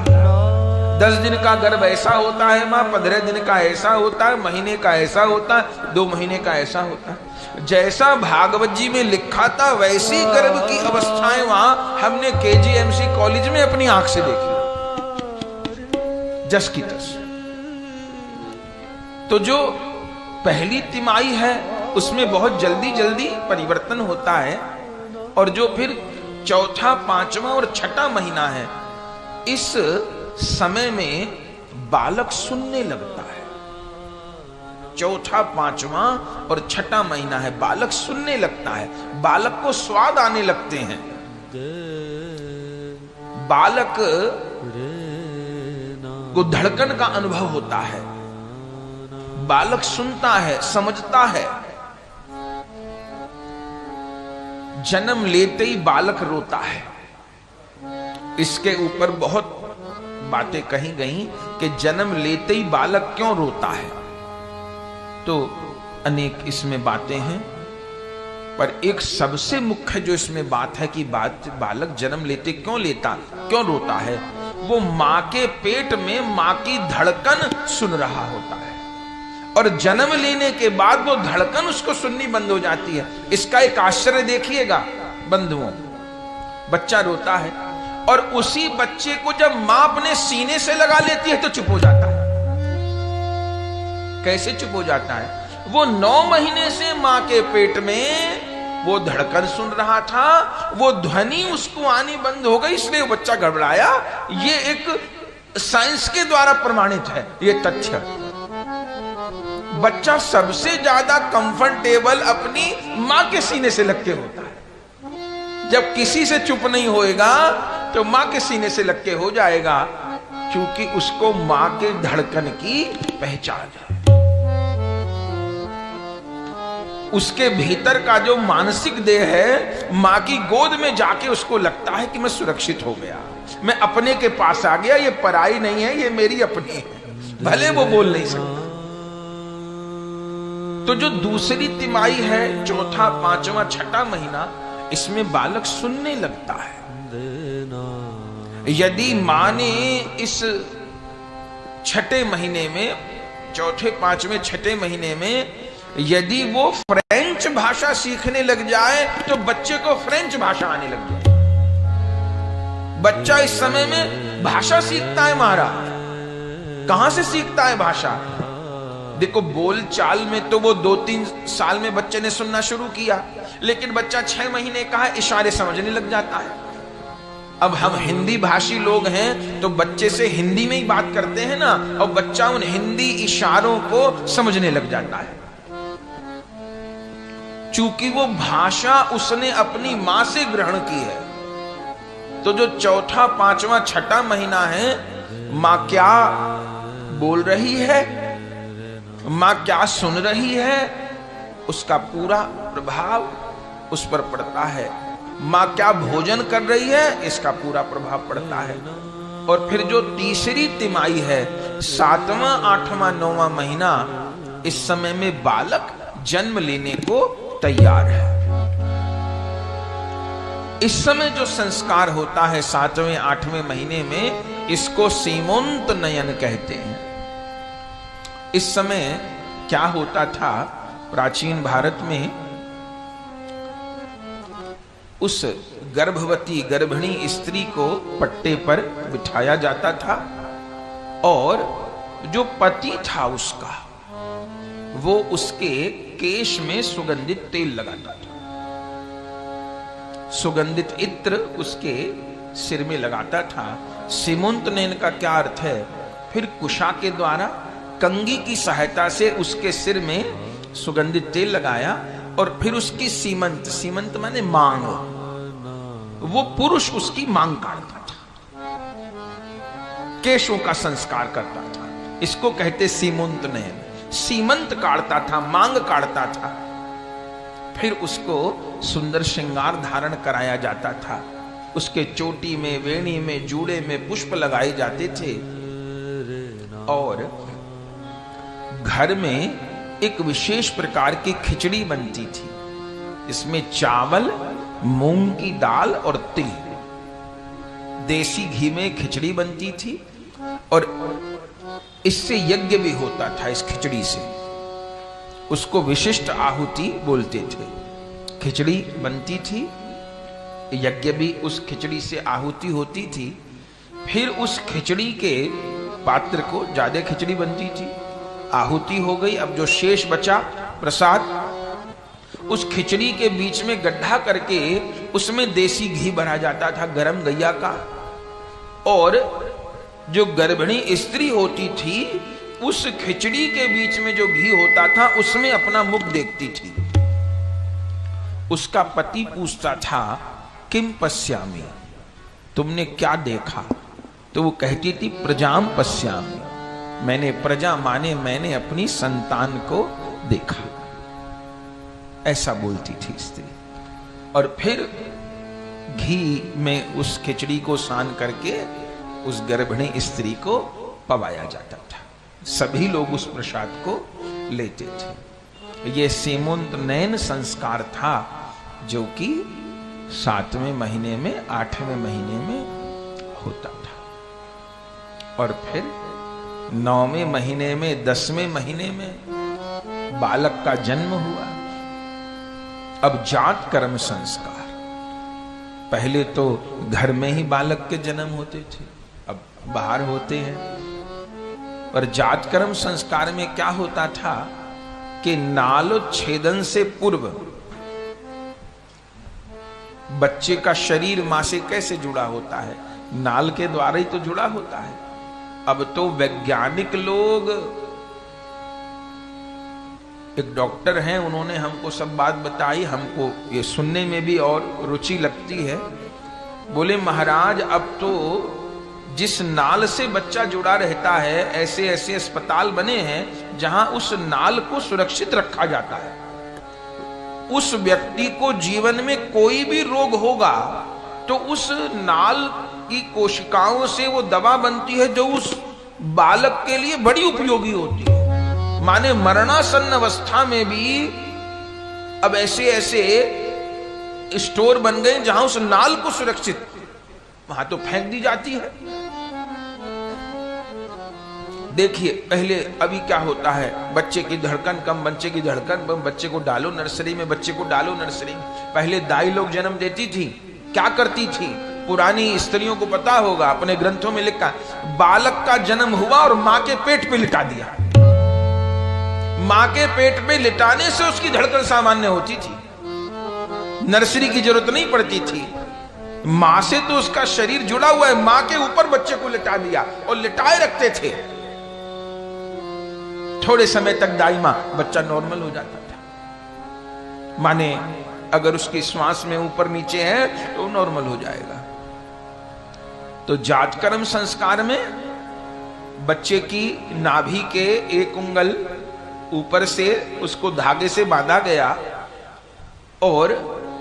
10 दिन का गर्भ ऐसा होता है माँ, 15 दिन का ऐसा होता है, महीने का ऐसा होता है, 2 महीने का ऐसा होता है। जैसा भागवत जी में लिखा था वैसी गर्भ की अवस्थाएं वहां हमने KGMC कॉलेज में अपनी आंख से देखी, जस की तस। तो जो पहली तिमाही है उसमें बहुत जल्दी जल्दी परिवर्तन होता है, और जो फिर चौथा, पांचवा और छठा महीना है, इस समय में बालक सुनने लगता है। चौथा, पांचवा और छठा महीना है, बालक सुनने लगता है, बालक को स्वाद आने लगते हैं। बालक को धड़कन का अनुभव होता है, बालक सुनता है, समझता है। जन्म लेते ही बालक रोता है। इसके ऊपर बहुत बातें कही गई कि जन्म लेते ही बालक क्यों रोता है, तो अनेक इसमें बातें हैं, पर एक सबसे मुख्य जो इसमें बात है कि बालक जन्म लेते क्यों रोता है, वो मां के पेट में मां की धड़कन सुन रहा होता है। और जन्म लेने के बाद वो धड़कन उसको सुननी बंद हो जाती है। इसका एक आश्चर्य देखिएगा बंधुओं, बच्चा रोता है और उसी बच्चे को जब मां अपने सीने से लगा लेती है तो चुप हो जाता है। कैसे चुप हो जाता है? वो 9 महीने से मां के पेट में वो धड़कन सुन रहा था, वो ध्वनि उसको आनी बंद हो गई, इसलिए वो बच्चा घबराया। ये एक साइंस के द्वारा प्रमाणित है ये तथ्य। बच्चा सबसे ज्यादा कंफर्टेबल अपनी मां के सीने से लग के होता है। जब किसी से चुप नहीं होएगा तो मां के सीने से लग के हो जाएगा, क्योंकि उसको मां के धड़कन की पहचान है। उसके भीतर का जो मानसिक देह है, मां की गोद में जाके उसको लगता है कि मैं सुरक्षित हो गया, मैं अपने के पास आ गया, ये पराई नहीं है, ये मेरी अपनी है, भले वो बोल नहीं सकता। तो जो दूसरी तिमाही है, चौथा, पांचवा, छठा महीना, इसमें बालक सुनने लगता है। यदि मां ने इस छठे महीने में, चौथे, पांचवें, छठे महीने में यदि वो फ्रेंच भाषा सीखने लग जाए तो बच्चे को फ्रेंच भाषा आने लग जाए। बच्चा इस समय में भाषा सीखता है महाराज। कहां से सीखता है भाषा? देखो, बोल चाल में तो वो 2-3 साल में बच्चे ने सुनना शुरू किया, लेकिन बच्चा 6 महीने का है, इशारे समझने लग जाता है। अब हम हिंदी भाषी लोग हैं तो बच्चे से हिंदी में ही बात करते हैं ना, और बच्चा उन हिंदी इशारों को समझने लग जाता है। चूंकि वो भाषा उसने अपनी मां से ग्रहण की है। तो जो चौथा, पांचवा, छठा महीना है, मां क्या बोल रही है, मां क्या सुन रही है, उसका पूरा प्रभाव उस पर पड़ता है। मां क्या भोजन कर रही है, इसका पूरा प्रभाव पड़ता है। और फिर जो तीसरी तिमाही है, 7वां, 8वां, 9वां महीना, इस समय में बालक जन्म लेने को तैयार है। इस समय जो संस्कार होता है 7वें, 8वें महीने में, इसको सीमंत नयन कहते हैं। इस समय क्या होता था प्राचीन भारत में, उस गर्भवती गर्भिणी स्त्री को पट्टे पर बिठाया जाता था और जो पति था उसका, वो उसके केश में सुगंधित तेल लगाता था, सुगंधित इत्र उसके सिर में लगाता था। सीमंत नयन का क्या अर्थ है? फिर कुशा के द्वारा कंगी की सहायता से उसके सिर में सुगंधित तेल लगाया और फिर उसकी सीमंत, सीमंत माने मांग, वो पुरुष उसकी मांग काटता था, केशों का संस्कार करता था। इसको कहते सीमंत नयन। सीमंत काटता था, मांग काटता था। फिर उसको सुंदर श्रृंगार धारण कराया जाता था। उसके चोटी में, वेणी में, जूड़े में पुष्प लगाए जाते थे और घर में एक विशेष प्रकार की खिचड़ी बनती थी। इसमें चावल, मूंग की दाल और तिल, देसी घी में खिचड़ी बनती थी और इससे यज्ञ भी होता था। इस खिचड़ी से उसको विशिष्ट आहुति बोलते थे। खिचड़ी बनती थी, यज्ञ भी उस खिचड़ी से आहुति होती थी। फिर उस खिचड़ी के पात्र को, ज्यादा खिचड़ी बनती थी, आहुति हो गई। अब जो शेष बचा प्रसाद, उस खिचड़ी के बीच में गड्ढा करके उसमें देसी घी भरा जाता था, गरम गैया का। और जो गर्भिणी स्त्री होती थी, उस खिचड़ी के बीच में जो घी होता था उसमें अपना मुख देखती थी। उसका पति पूछता था, किम पश्यामि, तुमने क्या देखा? तो वो कहती थी, प्रजाम पश्यामि, मैंने, प्रजा माने मैंने अपनी संतान को देखा, ऐसा बोलती थी स्त्री। और फिर घी में उस खिचड़ी को सान करके उस गर्भिणी स्त्री को पवाया जाता था। सभी लोग उस प्रसाद को लेते थे। ये सीमंत नयन संस्कार था जो कि 7वें महीने में, 8वें महीने में होता था। और फिर 9वें महीने में, 10वें महीने में बालक का जन्म हुआ। अब जात कर्म संस्कार, पहले तो घर में ही बालक के जन्म होते थे, अब बाहर होते हैं। और जात कर्म संस्कार में क्या होता था कि नालोच्छेदन से पूर्व बच्चे का शरीर मां से कैसे जुड़ा होता है? नाल के द्वारा ही तो जुड़ा होता है। अब तो वैज्ञानिक लोग, एक डॉक्टर हैं, उन्होंने हमको सब बात बताई, हमको ये सुनने में भी और रुचि लगती है। बोले महाराज अब तो जिस नाल से बच्चा जुड़ा रहता है, ऐसे ऐसे अस्पताल बने हैं जहां उस नाल को सुरक्षित रखा जाता है। उस व्यक्ति को जीवन में कोई भी रोग होगा तो उस नाल की कोशिकाओं से वो दवा बनती है जो उस बालक के लिए बड़ी उपयोगी होती है। माने मरणासन्न अवस्था में भी अब ऐसे ऐसे स्टोर बन गए जहां उस नाल को सुरक्षित, वहां तो फेंक दी जाती है। देखिए पहले, अभी क्या होता है, बच्चे की धड़कन कम, बच्चे की धड़कन कम, बच्चे को डालो नर्सरी में, बच्चे को डालो नर्सरी में। पहले दाई लोग जन्म देती थी, क्या करती थी? पुरानी स्त्रियों को पता होगा, अपने ग्रंथों में लिखा, बालक का जन्म हुआ और मां के पेट पे लिटा दिया। मां के पेट पे लिटाने से उसकी धड़कन सामान्य होती थी, नर्सरी की जरूरत नहीं पड़ती थी। मां से तो उसका शरीर जुड़ा हुआ है, मां के ऊपर बच्चे को लिटा दिया और लिटाए रखते थे। थोड़े समय तक दाई मां, बच्चा नॉर्मल हो जाता था। माने अगर उसकी श्वास में ऊपर नीचे है तो नॉर्मल हो जाएगा। तो जात कर्म संस्कार में बच्चे की नाभि के एक उंगल ऊपर से उसको धागे से बांधा गया और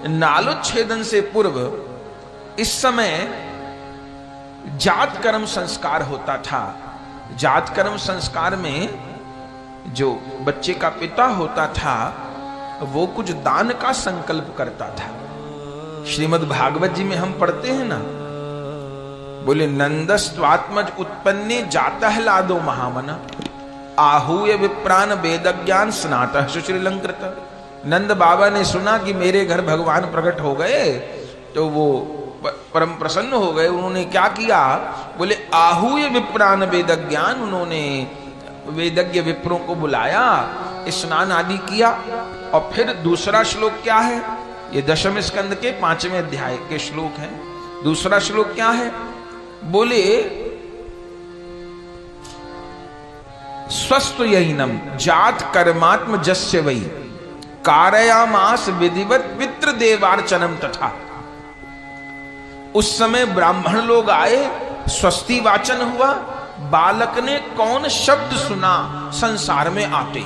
नालोच्छेदन से पूर्व इस समय जात कर्म संस्कार होता था। जात कर्म संस्कार में जो बच्चे का पिता होता था वो कुछ दान का संकल्प करता था। श्रीमद् भागवत जी में हम पढ़ते हैं ना, बोले नंदस्त्वात्मज उत्पन्ने जातः लादो महामना आहूय विप्रान वेदज्ञान स्नातः सुश्रीलंकृत। नंद बाबा ने सुना कि मेरे घर भगवान प्रकट हो गए तो वो परम प्रसन्न हो गए। उन्होंने क्या किया? बोले आहूय विप्रान वेदज्ञान, उन्होंने वेदज्ञ विप्रों को बुलाया, स्नान आदि किया। और फिर दूसरा श्लोक क्या है? ये दशम स्कंद के 5वें अध्याय के श्लोक है। दूसरा श्लोक क्या है? बोले स्वस्थ यहीनम जात कर्मात्म जस्य वही कारयामास विधिवत पितृ देवार्चनम तथा। उस समय ब्राह्मण लोग आए, स्वस्ति वाचन हुआ, बालक ने कौन शब्द सुना संसार में आते?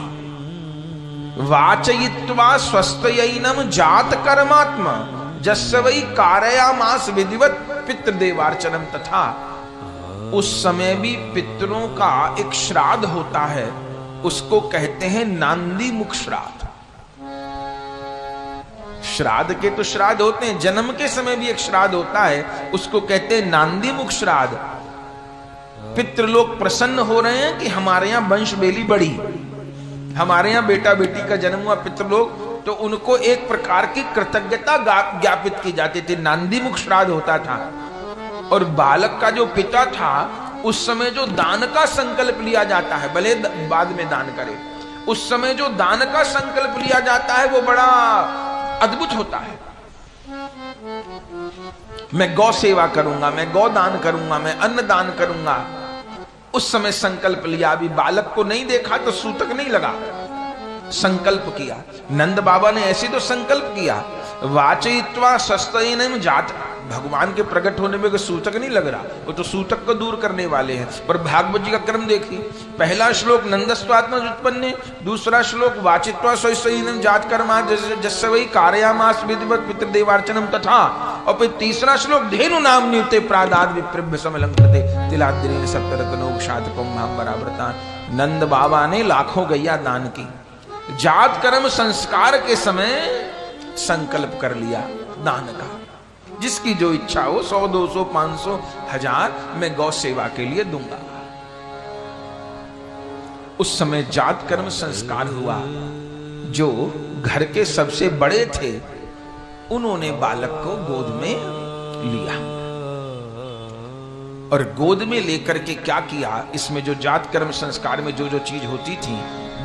वाचयित्वा स्वस्तयैनम जात कर्मात्म जस्य वै कारयामास विधिवत पितृदेवार्चनम तथा। उस समय भी पितरों का एक श्राद्ध होता है, उसको कहते हैं नांदी मुख श्राद्ध। श्राद्ध के तो श्राद्ध होते हैं, जन्म के समय भी एक श्राद्ध होता है, उसको कहते हैं नांदी मुख श्राद्ध। पितृलोक प्रसन्न हो रहे हैं कि हमारे यहां वंश बेली बढ़ी, हमारे यहां बेटा बेटी का जन्म हुआ पितृलोक, तो उनको एक प्रकार की कृतज्ञता ज्ञापित की जाती थी। नांदी मुख श्राद्ध होता था। और बालक का जो पिता था उस समय जो दान का संकल्प लिया जाता है, भले बाद में दान करे, उस समय जो दान का संकल्प लिया जाता है वो बड़ा अद्भुत होता है। मैं गौ सेवा करूंगा, मैं गौ दान करूंगा, मैं अन्न दान करूंगा। उस समय संकल्प लिया। अभी बालक को नहीं देखा तो सूतक नहीं लगा, संकल्प किया। नंद बाबा ने ऐसे तो संकल्प किया, वाचयित्वा स्वस्तयैनम जात। भगवान के प्रकट होने में कोई सूतक नहीं लग रहा, वो तो सूतक को दूर करने वाले हैं। पर भागवत जी का क्रम देखिए, पहला श्लोक नंदस्त्वात्मज उत्पन्ने, दूसरा श्लोक वाचित्वा स्वस्तयैनम जात कर्मा जस्य वै कारयामास विधिवत पितृदेवार्चनम तथा। और फिर तीसरा श्लोक धेनु नाम न्यूते प्रादाद विप्रभ्य समलंकृते तिलाद्रीन सप्तरत्नो शातकम महाबरावृता। नंद बाबा ने लाखों गैया दान की। जात कर्म संस्कार के समय संकल्प कर लिया दान का। जिसकी जो इच्छा हो, 100, 200, 500, 1000 मैं गौ सेवा के लिए दूंगा। उस समय जात कर्म संस्कार हुआ। जो घर के सबसे बड़े थे उन्होंने बालक को गोद में लिया और गोद में लेकर के क्या किया, इसमें जो जात कर्म संस्कार में जो जो चीज होती थी,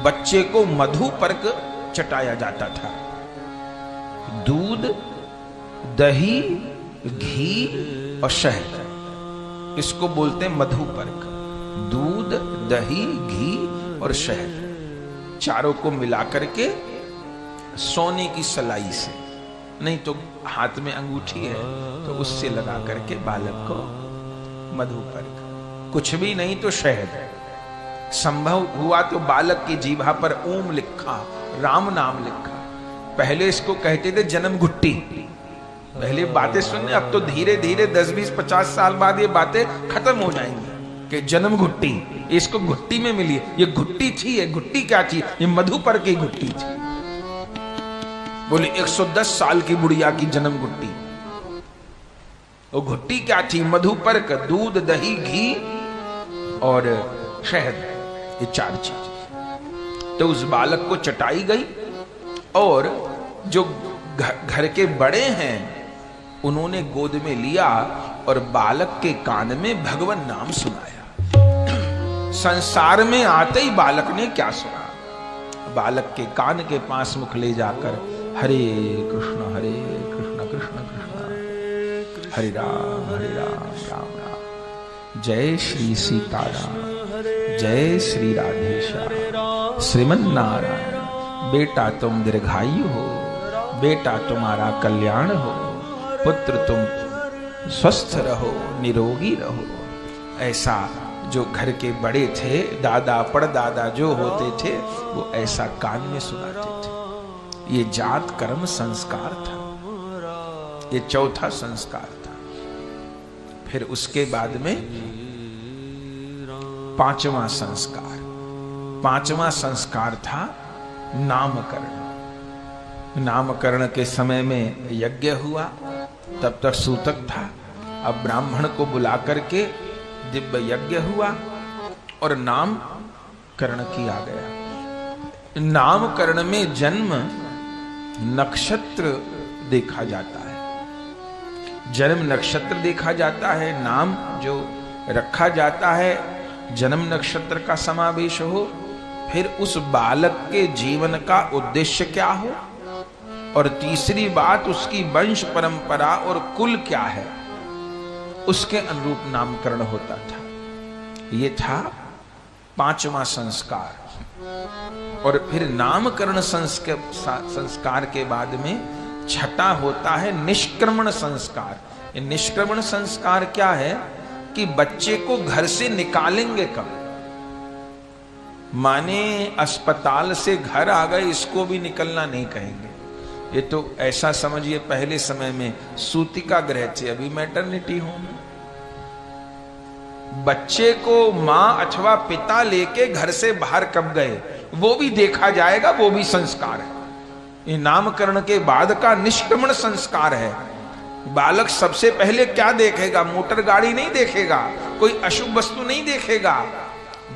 बच्चे को मधुपर्क चटाया जाता था। दूध, दही, घी और शहद, इसको बोलते हैं मधुपर्क। दूध, दही, घी और शहद चारों को मिलाकर के सोने की सलाई से, नहीं तो हाथ में अंगूठी है तो उससे लगा करके बालक को मधुपर्क, कुछ भी नहीं तो शहद। संभव हुआ तो बालक की जीभा पर ओम लिखा, राम नाम लिखा। पहले इसको कहते थे जन्म घुट्टी। पहले बातें सुनने, अब तो धीरे धीरे 10, 20, 50 साल बाद ये बातें खत्म हो जाएंगी कि जन्म घुट्टी, इसको घुट्टी में मिली। ये घुट्टी थी, ये घुट्टी क्या थी? ये मधुपर्क की घुट्टी थी। बोले 110 साल की बुढ़िया की जन्म घुट्टी। वो घुट्टी क्या थी? मधुपर्क, दूध, दही, घी और शहद, ये 4 चीज। तो उस बालक को चटाई गई और जो घर के बड़े हैं उन्होंने गोद में लिया और बालक के कान में भगवान नाम सुनाया। संसार में आते ही बालक ने क्या सुना? बालक के कान के पास मुख ले जाकर हरे कृष्ण कृष्ण कृष्ण हरे राम राम राम, जय श्री सीताराम, जय श्री राधेश्याम, श्रीमन नारायण। बेटा तुम दीर्घायु हो, बेटा तुम्हारा कल्याण हो, पुत्र तुम स्वस्थ रहो, निरोगी रहो। ऐसा जो घर के बड़े थे, दादा परदादा जो होते थे, वो ऐसा कान में सुनाते थे। ये जात कर्म संस्कार था, ये चौथा संस्कार था। फिर उसके बाद में 5वां संस्कार। 5वां संस्कार था नामकरण। नामकरण के समय में यज्ञ हुआ, तब तक सूतक था। अब ब्राह्मण को बुला करके दिव्य यज्ञ हुआ और नामकरण किया गया। नामकरण में जन्म नक्षत्र देखा जाता है, जन्म नक्षत्र देखा जाता है। नाम जो रखा जाता है जन्म नक्षत्र का समावेश हो। फिर उस बालक के जीवन का उद्देश्य क्या हो, और तीसरी बात उसकी वंश परंपरा और कुल क्या है, उसके अनुरूप नामकरण होता था। ये था 5वां संस्कार। और फिर नामकरण संस्कार के बाद में 6ठा होता है निष्क्रमण संस्कार। ये निष्क्रमण संस्कार क्या है कि बच्चे को घर से निकालेंगे कब? माने अस्पताल से घर आ गए, इसको भी निकलना नहीं कहेंगे। ये तो ऐसा समझिए पहले समय में सूतिका गृह थे, अभी मैटरनिटी होम। बच्चे को मां अथवा पिता लेके घर से बाहर कब गए वो भी देखा जाएगा, वो भी संस्कार है। ये नामकरण के बाद का निष्क्रमण संस्कार है। बालक सबसे पहले क्या देखेगा? मोटर गाड़ी नहीं देखेगा, कोई अशुभ वस्तु नहीं देखेगा।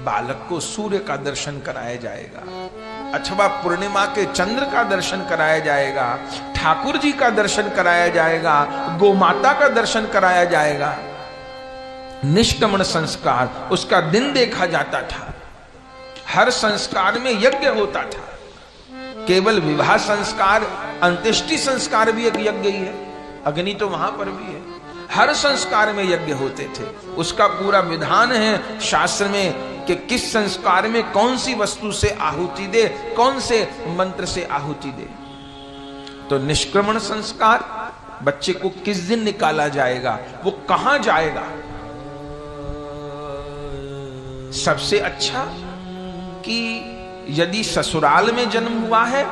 बालक को सूर्य का दर्शन कराया जाएगा, अथवा पूर्णिमा के चंद्र का दर्शन कराया जाएगा, ठाकुर जी का दर्शन कराया जाएगा, गोमाता का दर्शन कराया जाएगा। निष्क्रमण संस्कार, उसका दिन देखा जाता था। हर संस्कार में यज्ञ होता था। केवल विवाह संस्कार, अंत्येष्टि संस्कार भी एक यज्ञ ही है, अग्नि तो वहां पर भी है। हर संस्कार में यज्ञ होते थे। उसका पूरा विधान है शास्त्र में कि किस संस्कार में कौन सी वस्तु से आहुति दे, कौन से मंत्र से आहुति दे। तो निष्क्रमण संस्कार, बच्चे को किस दिन निकाला जाएगा, वो कहां जाएगा। सबसे अच्छा कि यदि ससुराल में जन्म हुआ है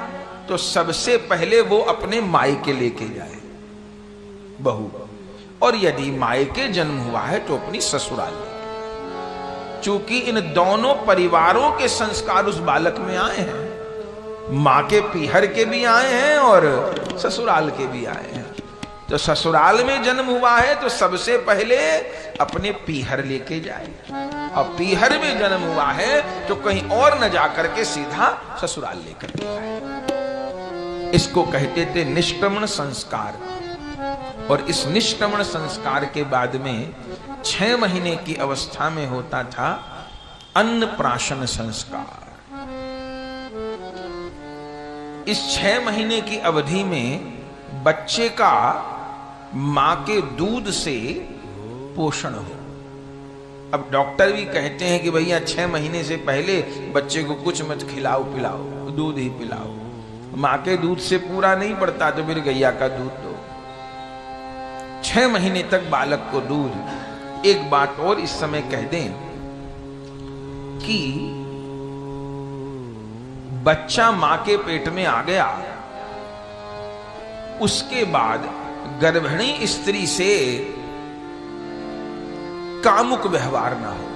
तो सबसे पहले वो अपने मायके लेके जाए बहू, और यदि मायके जन्म हुआ है तो अपनी ससुराल। चूंकि इन दोनों परिवारों के संस्कार उस बालक में आए हैं, मां के पीहर के भी आए हैं और ससुराल के भी आए हैं। तो ससुराल में जन्म हुआ है तो सबसे पहले अपने पीहर लेके जाए, और पीहर में जन्म हुआ है तो कहीं और न जाकर के सीधा ससुराल लेकर के आए। इसको कहते थे निष्क्रमण संस्कार। और इस निष्क्रमण संस्कार के बाद में 6 महीने की अवस्था में होता था अन्नप्राशन संस्कार। इस 6 महीने की अवधि में बच्चे का मां के दूध से पोषण हो। अब डॉक्टर भी कहते हैं कि भैया 6 महीने से पहले बच्चे को कुछ मत खिलाओ पिलाओ, दूध ही पिलाओ। मां के दूध से पूरा नहीं पड़ता तो फिर गैया का दूध दो। 6 महीने तक बालक को दूध। एक बात और इस समय कह दें कि बच्चा मां के पेट में आ गया, उसके बाद गर्भिणी स्त्री से कामुक व्यवहार ना हो।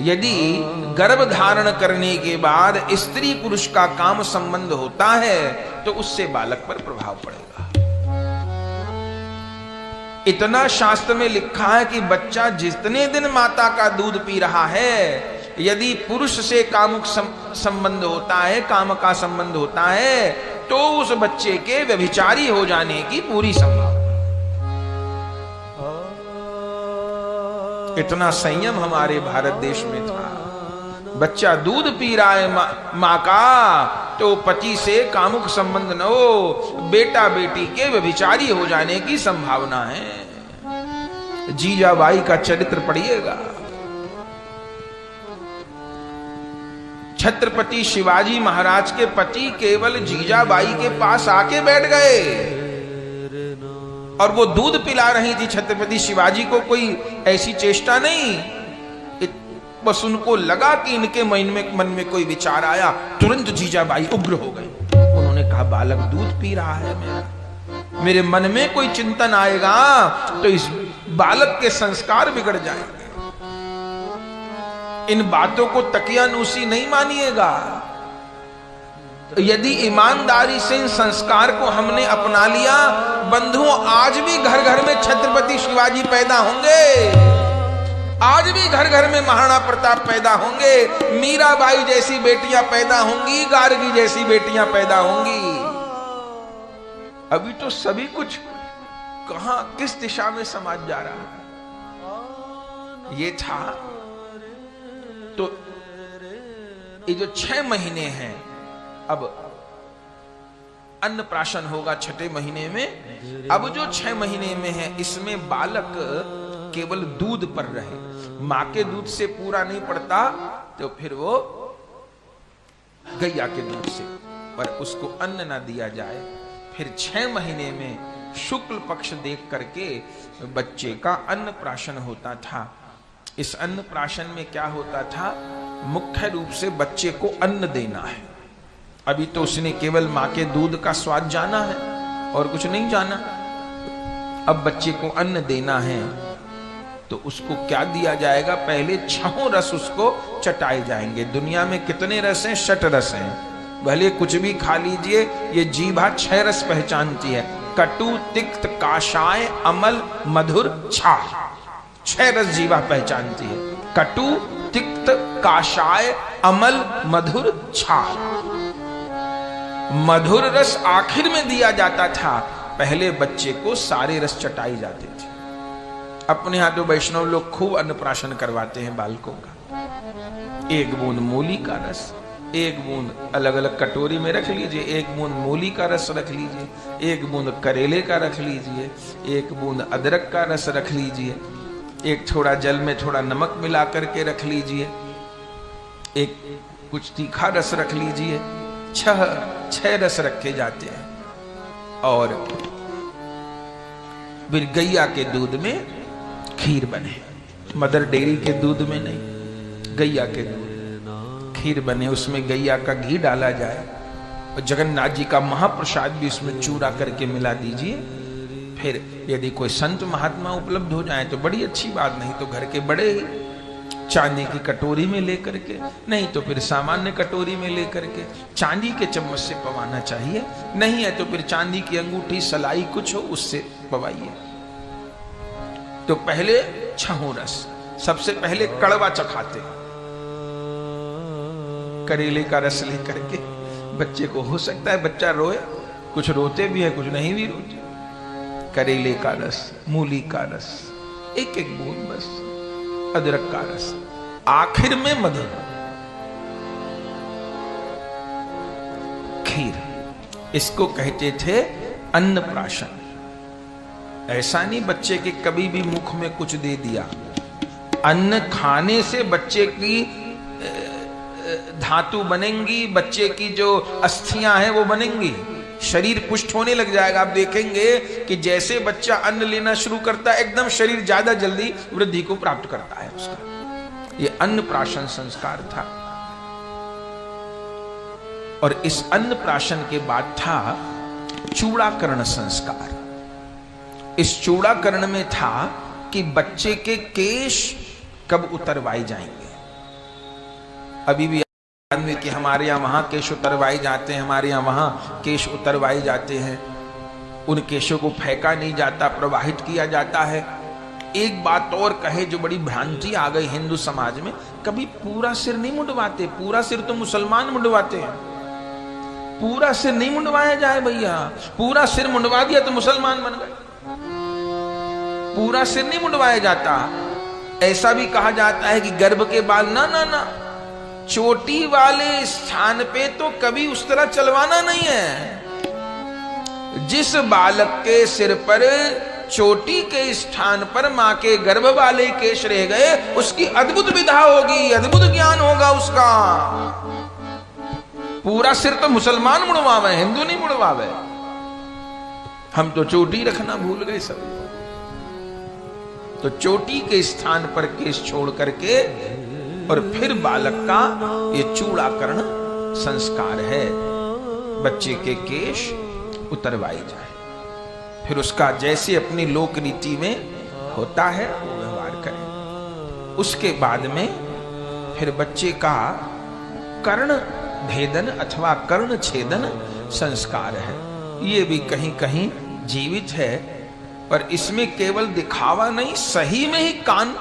यदि गर्भ धारण करने के बाद स्त्री पुरुष का काम संबंध होता है तो उससे बालक पर प्रभाव पड़ेगा। इतना शास्त्र में लिखा है कि बच्चा जितने दिन माता का दूध पी रहा है, यदि पुरुष से कामुक संबंध होता है, काम का संबंध होता है, तो उस बच्चे के व्यभिचारी हो जाने की पूरी संभावना। इतना संयम हमारे भारत देश में था। बच्चा दूध पी रहा है मां का, तो पति से कामुक संबंध न हो, बेटा बेटी के व्यभिचारी हो जाने की संभावना है। जीजाबाई का चरित्र पढ़िएगा। छत्रपति शिवाजी महाराज के पति केवल जीजाबाई के पास आके बैठ गए और वो दूध पिला रही थी छत्रपति शिवाजी को। कोई ऐसी चेष्टा नहीं, बस उनको लगा कि इनके मन में कोई विचार आया, तुरंत जीजाबाई उग्र हो गई। उन्होंने कहा बालक दूध पी रहा है मेरे मन में कोई चिंतन आएगा तो इस बालक के संस्कार बिगड़ जाएंगे। इन बातों को तकियानूसी नहीं मानिएगा। यदि ईमानदारी से इन संस्कार को हमने अपना लिया, बंधुओं, आज भी घर घर में छत्रपति शिवाजी पैदा होंगे, आज भी घर घर में महाराणा प्रताप पैदा होंगे, मीराबाई जैसी बेटियां पैदा होंगी, गार्गी जैसी बेटियां पैदा होंगी। अभी तो सभी कुछ कहां किस दिशा में समाज जा रहा है। ये था तो ये जो 6 महीने हैं, अब अन्नप्राशन होगा 6ठे महीने में। अब जो 6 महीने में है, इसमें बालक केवल दूध पर रहे, मां के दूध से पूरा नहीं पड़ता तो फिर वो गैया के दूध से, पर उसको अन्न ना दिया जाए। फिर 6 महीने में शुक्ल पक्ष देख करके बच्चे का अन्नप्राशन होता था। इस अन्नप्राशन में क्या होता था, मुख्य रूप से बच्चे को अन्न देना है। अभी तो उसने केवल मां के दूध का स्वाद जाना है और कुछ नहीं जाना। अब बच्चे को अन्न देना है तो उसको क्या दिया जाएगा, पहले 6 रस उसको चटाए जाएंगे। दुनिया में कितने रस हैं? 6 रस हैं। भले कुछ भी खा लीजिए, ये जीभा 6 रस पहचानती है, कटु तिक्त काशाय अमल मधुर छार। 6 रस जीवा पहचानती है, कटु तिक्त काशाय अमल मधुर छार। मधुर रस आखिर में दिया जाता था, पहले बच्चे को सारे रस चटाई जाते थे। अपने यहाँ तो वैष्णव लोग खूब अन्नप्राशन करवाते हैं बालकों का। 1 बूंद मूली का रस, 1 बूंद अलग अलग कटोरी में रख लीजिए, 1 बूंद मूली का रस रख लीजिए, 1 बूंद करेले का रख लीजिए, 1 बूंद अदरक का रस रख लीजिए, एक थोड़ा जल में थोड़ा नमक मिला करके रख लीजिए, एक कुछ तीखा रस रख लीजिए। 6 रस रखे जाते हैं। और फिर गैया के दूध में खीर बने, मदर डेयरी के दूध में नहीं, गैया के दूध खीर बने, उसमें गैया का घी डाला जाए और जगन्नाथ जी का महाप्रसाद भी उसमें चूरा करके मिला दीजिए। फिर यदि कोई संत महात्मा उपलब्ध हो जाए तो बड़ी अच्छी बात, नहीं तो घर के बड़े ही चांदी की कटोरी में लेकर के, नहीं तो फिर सामान्य कटोरी में लेकर के। चांदी के चम्मच से पवाना चाहिए, नहीं है तो फिर चांदी की अंगूठी सलाई कुछ हो उससे पवाइए। तो पहले छहू रस, सबसे पहले कड़वा चखाते, करेले का रस लेकर के बच्चे को, हो सकता है बच्चा रोए, कुछ रोते भी है कुछ नहीं भी रोते। करेले का रस, मूली का रस, एक एक बूंद बस, अदरक का रस, आखिर में मधु, खीर। इसको कहते थे अन्नप्राशन। ऐसा नहीं बच्चे के कभी भी मुख में कुछ दे दिया। अन्न खाने से बच्चे की धातु बनेंगी, बच्चे की जो अस्थियां हैं वो बनेंगी, शरीर पुष्ट होने लग जाएगा। आप देखेंगे कि जैसे बच्चा अन्न लेना शुरू करता है एकदम शरीर ज्यादा जल्दी वृद्धि को प्राप्त करता है उसका। ये अन्नप्राशन संस्कार था। और इस अन्नप्राशन के बाद था चूड़ाकरण संस्कार। इस चूड़ाकरण में था कि बच्चे के केश कब उतरवाए जाएंगे। अभी भी आदमी कि हमारे यहाँ वहां केश उतरवाए जाते हैं, हमारे यहाँ वहां केश उतरवाए जाते हैं। उन केशों को फेंका नहीं जाता, प्रवाहित किया जाता है। एक बात और कहे जो बड़ी भ्रांति आ गई हिंदू समाज में, कभी पूरा सिर नहीं मुंडवाते। पूरा सिर तो मुसलमान मुंडवाते हैं, पूरा सिर नहीं मुंडवाया जाए भैया। पूरा सिर मुंडवा दिया तो मुसलमान बन गए। पूरा सिर नहीं मुंडवाया जाता। ऐसा भी कहा जाता है कि गर्भ के बाल ना ना ना, चोटी वाले स्थान पे तो कभी उस तरह चलवाना नहीं है। जिस बालक के सिर पर चोटी के स्थान पर मां के गर्भ वाले केश रह गए, उसकी अद्भुत विधा होगी, अद्भुत ज्ञान होगा उसका। पूरा सिर तो मुसलमान मुड़वावे, हिंदू नहीं मुड़वावे। हम तो चोटी रखना भूल गए सब। तो चोटी के स्थान पर केश छोड़ करके और फिर बालक का ये चूड़ाकरण संस्कार है। बच्चे के केश उतरवाई जाए, फिर उसका जैसे अपनी लोक रीति में होता है वो व्यवहार करें। उसके बाद में फिर बच्चे का कर्ण भेदन अथवा कर्ण छेदन संस्कार है। ये भी कहीं कहीं जीवित है, पर इसमें केवल दिखावा नहीं, सही में ही कान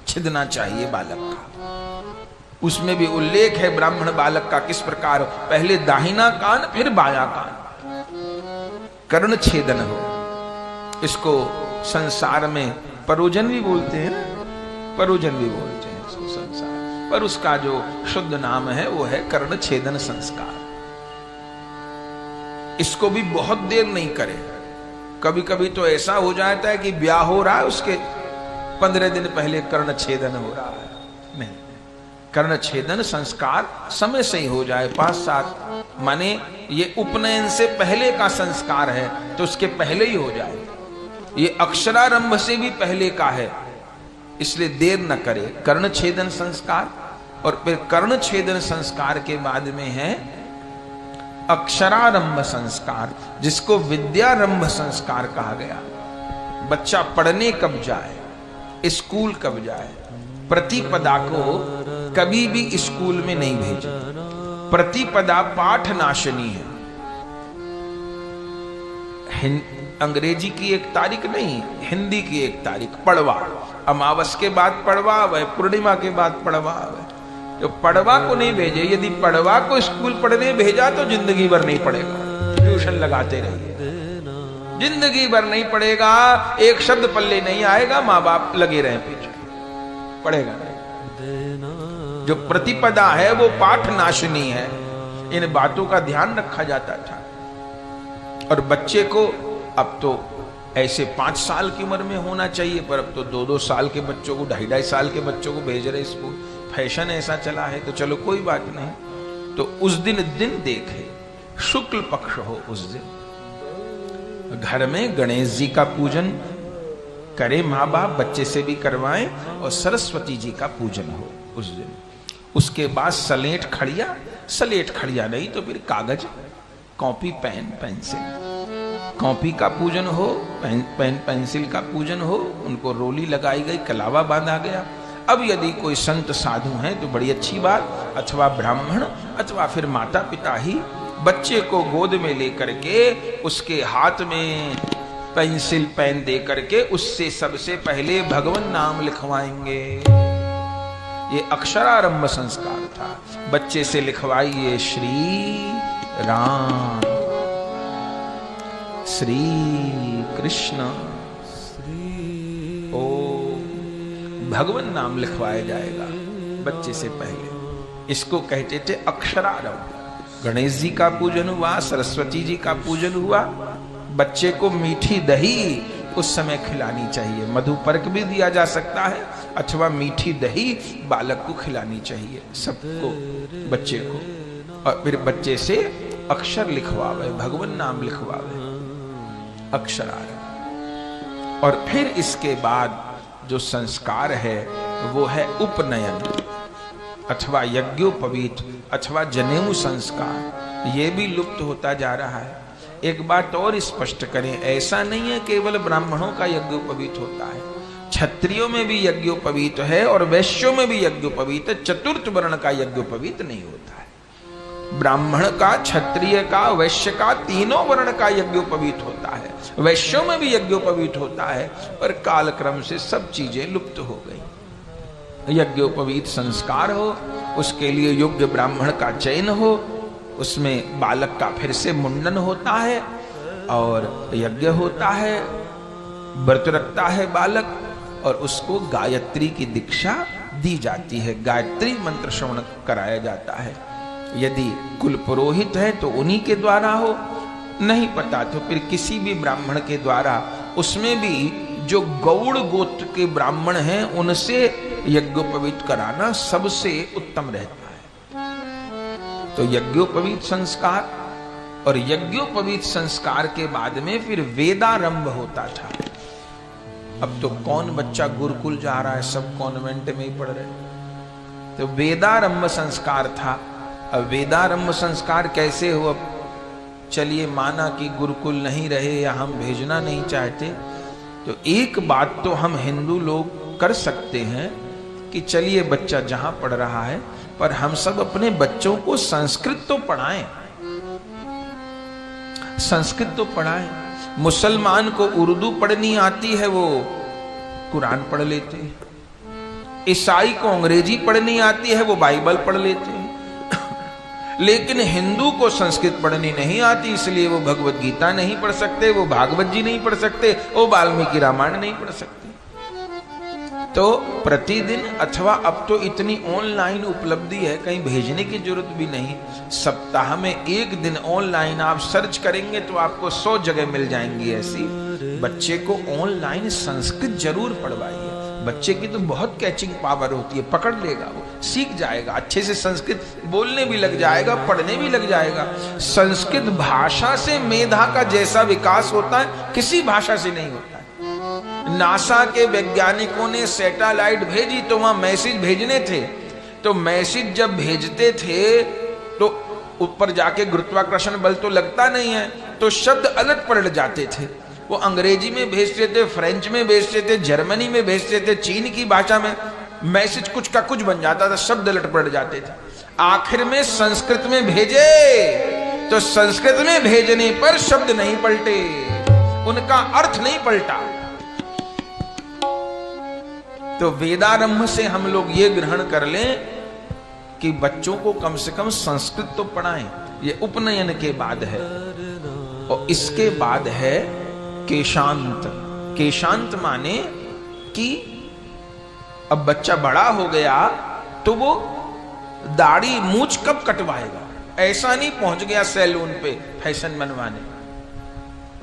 छिदना चाहिए बालक का। उसमें भी उल्लेख है ब्राह्मण बालक का किस प्रकार, पहले दाहिना कान फिर बायां कान कर्ण छेदन हो। इसको संसार में परोजन भी बोलते हैं, परोजन भी बोलते हैं इसको संसार, पर उसका जो शुद्ध नाम है वो है कर्ण छेदन संस्कार। इसको भी बहुत देर नहीं करे। कभी कभी तो ऐसा हो जाता है कि ब्याह हो रहा है, उसके 15 दिन पहले कर्ण छेदन हो रहा है। नहीं, कर्ण छेदन संस्कार समय से ही हो जाए, 5-7 माने ये उपनयन से पहले का संस्कार है तो उसके पहले ही हो जाए। ये अक्षरारंभ से भी पहले का है, इसलिए देर न करे। कर्ण छेदन संस्कार, और फिर कर्ण छेदन संस्कार के बाद में है अक्षरारंभ संस्कार, जिसको विद्यारंभ संस्कार कहा गया। बच्चा पढ़ने कब जाए, स्कूल कब जाए। प्रतिपदा को कभी भी स्कूल में नहीं भेजे। प्रतिपदा पाठ नाशनी है। अंग्रेजी की एक तारीख नहीं, हिंदी की एक तारीख, पड़वा। अमावस के बाद पड़वा आवे, पूर्णिमा के बाद पड़वा आवे। तो पड़वा को नहीं भेजे। यदि पड़वा को स्कूल पढ़ने भेजा तो जिंदगी भर नहीं पढ़ेगा। ट्यूशन लगाते रहिए, जिंदगी भर नहीं पढ़ेगा, एक शब्द पल्ले नहीं आएगा, माँ बाप लगे रहे पीछे, पढ़ेगा नहीं। जो प्रतिपदा है वो पाठ नाशनी है। इन बातों का ध्यान रखा जाता था। और बच्चे को अब तो ऐसे 5 साल की उम्र में होना चाहिए, पर अब तो 2-2 साल के बच्चों को, 2.5 साल के बच्चों को भेज रहे स्कूल। फैशन ऐसा चला है तो चलो कोई बात नहीं। तो उस दिन देखे, शुक्ल पक्ष हो उस दिन, घर में गणेश जी का पूजन करे माँ बाप, बच्चे से भी करवाएं, और सरस्वती जी का पूजन हो उस दिन। उसके बाद सलेट खड़िया नहीं तो फिर कागज, कॉपी, पेन, पेंसिल। कॉपी का पूजन हो, पेन पेंसिल का पूजन हो, उनको रोली लगाई गई, कलावा बांधा गया। अब यदि कोई संत साधु हैं तो बड़ी अच्छी बात, अथवा ब्राह्मण अथवा फिर माता पिता ही बच्चे को गोद में लेकर के उसके हाथ में पेंसिल पेन दे करके उससे सबसे पहले भगवान नाम लिखवाएंगे। ये अक्षरारंभ संस्कार था। बच्चे से लिखवाइए श्री राम, श्री कृष्ण, ओ भगवान नाम लिखवाया जाएगा बच्चे से पहले। इसको कहते थे अक्षरारंभ। गणेश जी का पूजन हुआ, सरस्वती जी का पूजन हुआ, बच्चे को मीठी दही उस समय खिलानी चाहिए। मधुपर्क भी दिया जा सकता है अथवा मीठी दही बालक को खिलानी चाहिए, सबको, बच्चे को। और फिर बच्चे से अक्षर लिखवावे, भगवान नाम लिखवावे, अक्षरारंभ। और फिर इसके बाद जो संस्कार है वो है उपनयन अथवा यज्ञोपवीत अथवा जनेऊ संस्कार। ये भी लुप्त होता जा रहा है। एक बात और स्पष्ट करें, ऐसा नहीं है केवल ब्राह्मणों का यज्ञोपवीत होता है, क्षत्रियों में भी यज्ञोपवीत है और वैश्यों में भी यज्ञोपवीत है। चतुर्थ वर्ण का यज्ञोपवीत नहीं होता है। ब्राह्मण का, क्षत्रिय का, वैश्य का, तीनों वर्ण का यज्ञोपवीत होता है। वैश्यों में भी यज्ञोपवीत होता है, पर कालक्रम से सब चीजें लुप्त हो गई। यज्ञोपवीत संस्कार हो, उसके लिए योग्य ब्राह्मण का चयन हो, उसमें बालक का फिर से मुंडन होता है और यज्ञ होता है, व्रत रखता है बालक और उसको गायत्री की दीक्षा दी जाती है। गायत्री मंत्र श्रवण कराया जाता है। यदि कुल पुरोहित है तो उन्हीं के द्वारा हो, नहीं पता तो फिर किसी भी ब्राह्मण के द्वारा। उसमें भी जो गौड़ गोत्र के ब्राह्मण हैं उनसे यज्ञोपवीत कराना सबसे उत्तम रहता है। तो यज्ञोपवीत संस्कार, और यज्ञोपवीत संस्कार के बाद में फिर वेदारंभ होता था। अब तो कौन बच्चा गुरुकुल जा रहा है, सब कॉन्वेंट में ही पढ़ रहे। तो वेदारंभ संस्कार था। अब वेदारंभ संस्कार कैसे हो? अब चलिए माना कि गुरुकुल नहीं रहे या हम भेजना नहीं चाहते, तो एक बात तो हम हिंदू लोग कर सकते हैं कि चलिए बच्चा जहां पढ़ रहा है, पर हम सब अपने बच्चों को संस्कृत तो पढ़ाएं, संस्कृत तो पढ़ाएं। मुसलमान को उर्दू पढ़नी आती है, वो कुरान पढ़ लेते हैं। ईसाई को अंग्रेजी पढ़नी आती है, वो बाइबल पढ़ लेते हैं। लेकिन हिंदू को संस्कृत पढ़नी नहीं आती, इसलिए वो भगवत गीता नहीं पढ़ सकते, वो भागवत जी नहीं पढ़ सकते, वो वाल्मीकि रामायण नहीं पढ़ सकते। तो प्रतिदिन, अथवा अब तो इतनी ऑनलाइन उपलब्धि है, कहीं भेजने की जरूरत भी नहीं। सप्ताह में एक दिन ऑनलाइन आप सर्च करेंगे तो आपको 100 जगह मिल जाएंगी ऐसी। बच्चे को ऑनलाइन संस्कृत जरूर पढ़वाइए। बच्चे की तो बहुत कैचिंग पावर होती है, पकड़ लेगा, वो सीख जाएगा, अच्छे से संस्कृत बोलने भी लग जाएगा, पढ़ने भी लग जाएगा। संस्कृत भाषा से मेधा का जैसा विकास होता है किसी भाषा से नहीं होता है। नासा के वैज्ञानिकों ने सैटेलाइट भेजी तो वहां मैसेज भेजने थे, तो मैसेज जब भेजते थे तो ऊपर जाके गुरुत्वाकर्षण बल तो लगता नहीं है, तो शब्द अलग पलट जाते थे। वो अंग्रेजी में भेजते थे, फ्रेंच में भेजते थे, जर्मनी में भेजते थे, चीन की भाषा में मैसेज कुछ का कुछ बन जाता था, शब्द लट पड़ जाते थे। आखिर में संस्कृत में भेजे तो संस्कृत में भेजने पर शब्द नहीं पलटे, उनका अर्थ नहीं पलटा। तो वेदारंभ से हम लोग ये ग्रहण कर लें कि बच्चों को कम से कम संस्कृत तो पढ़ाएं। ये उपनयन के बाद है। और इसके बाद है केशांत। केशांत माने कि अब बच्चा बड़ा हो गया तो वो दाढ़ी मूंछ कब कटवाएगा, ऐसा नहीं पहुंच गया सैलून पे फैशन बनवाने,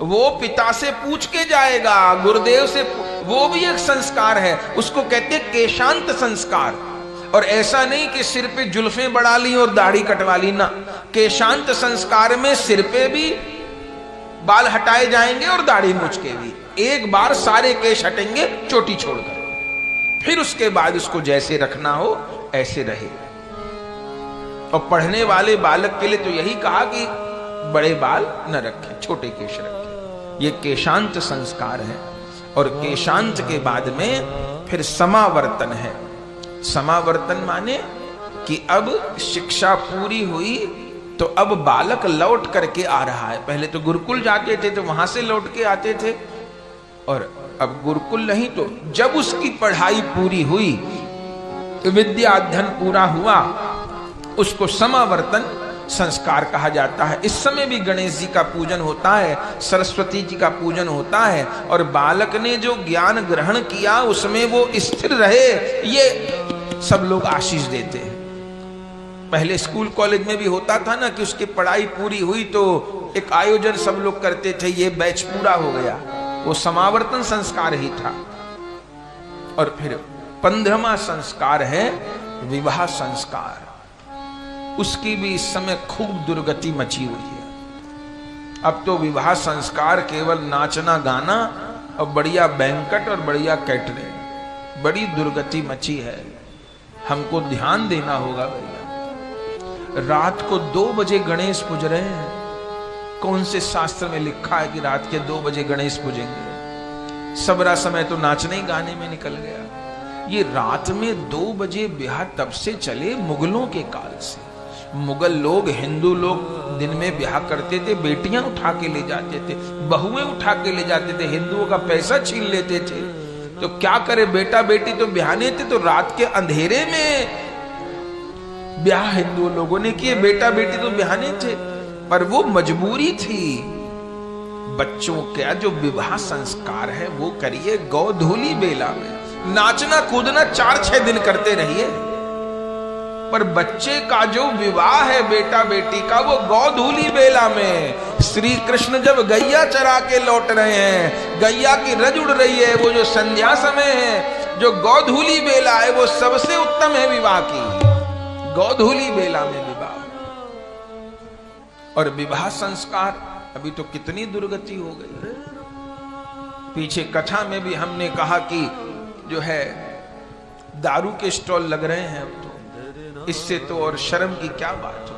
वो पिता से पूछ के जाएगा, गुरुदेव से। वो भी एक संस्कार है, उसको कहते हैं केशांत संस्कार। और ऐसा नहीं कि सिर पे जुल्फें बढ़ा ली और दाढ़ी कटवा ली ना, केशांत संस्कार में सिर पे भी बाल हटाए जाएंगे और दाढ़ी मूंछ के भी। एक बार सारे केश हटेंगे चोटी छोड़कर, फिर उसके बाद उसको जैसे रखना हो ऐसे रहे। और पढ़ने वाले बालक के लिए तो यही कहा कि बड़े बाल न रखें, छोटे केश रखें। ये केशांत संस्कार है। और केशांत के बाद में फिर समावर्तन है। समावर्तन माने कि अब शिक्षा पूरी हुई तो अब बालक लौट करके आ रहा है। पहले तो गुरुकुल जाते थे तो वहां से लौट के आते थे, और अब गुरुकुल नहीं, तो जब उसकी पढ़ाई पूरी हुई, विद्या अध्ययन पूरा हुआ, उसको समावर्तन संस्कार कहा जाता है। इस समय भी गणेश जी का पूजन होता है, सरस्वती जी का पूजन होता है, और बालक ने जो ज्ञान ग्रहण किया उसमें वो स्थिर रहे, ये सब लोग आशीष देते हैं। पहले स्कूल कॉलेज में भी होता था ना कि उसकी पढ़ाई पूरी हुई तो एक आयोजन सब लोग करते थे, ये बैच पूरा हो गया, वो समावर्तन संस्कार ही था। और फिर 15वां संस्कार है विवाह संस्कार। उसकी भी इस समय खूब दुर्गति मची हुई है। अब तो विवाह संस्कार केवल नाचना गाना और बढ़िया बैंकट और बढ़िया कैटरिंग, बड़ी दुर्गति मची है। हमको ध्यान देना होगा भैया। रात को 2 बजे गणेश पूज रहे हैं। कौन से शास्त्र में लिखा है कि रात के 2 बजे गणेश पूजेंगे? सबरा समय तो नाचने गाने में निकल गया। ये रात में 2 बजे ब्याह तब से चले मुगलों के काल से। मुगल लोग, हिंदू लोग दिन में ब्याह करते थे, बेटियां उठा के ले जाते थे, बहुएं उठा के ले जाते थे, हिंदुओं का पैसा छीन लेते थे। तो क्या करे, बेटा बेटी तो ब्याहने थे, तो रात के अंधेरे में ब्याह हिंदू लोगों ने किए, बेटा बेटी तो ब्याहने थे, पर वो मजबूरी थी। बच्चों का जो विवाह संस्कार है वो करिए गोधूली बेला में। नाचना कूदना 4-6 दिन करते रहिए, पर बच्चे का जो विवाह है बेटा बेटी का, वो गोधूली बेला में। श्री कृष्ण जब गैया चरा के लौट रहे हैं, गैया की रज उड़ रही है, वो जो संध्या समय है, जो गोधूली बेला है, वो सबसे उत्तम है विवाह की। गोधूली बेला में विवाह। और विवाह संस्कार अभी तो कितनी दुर्गति हो गई है। पीछे कथा में भी हमने कहा कि जो है दारू के स्टॉल लग रहे हैं, अब तो इससे तो और शर्म की क्या बात हो।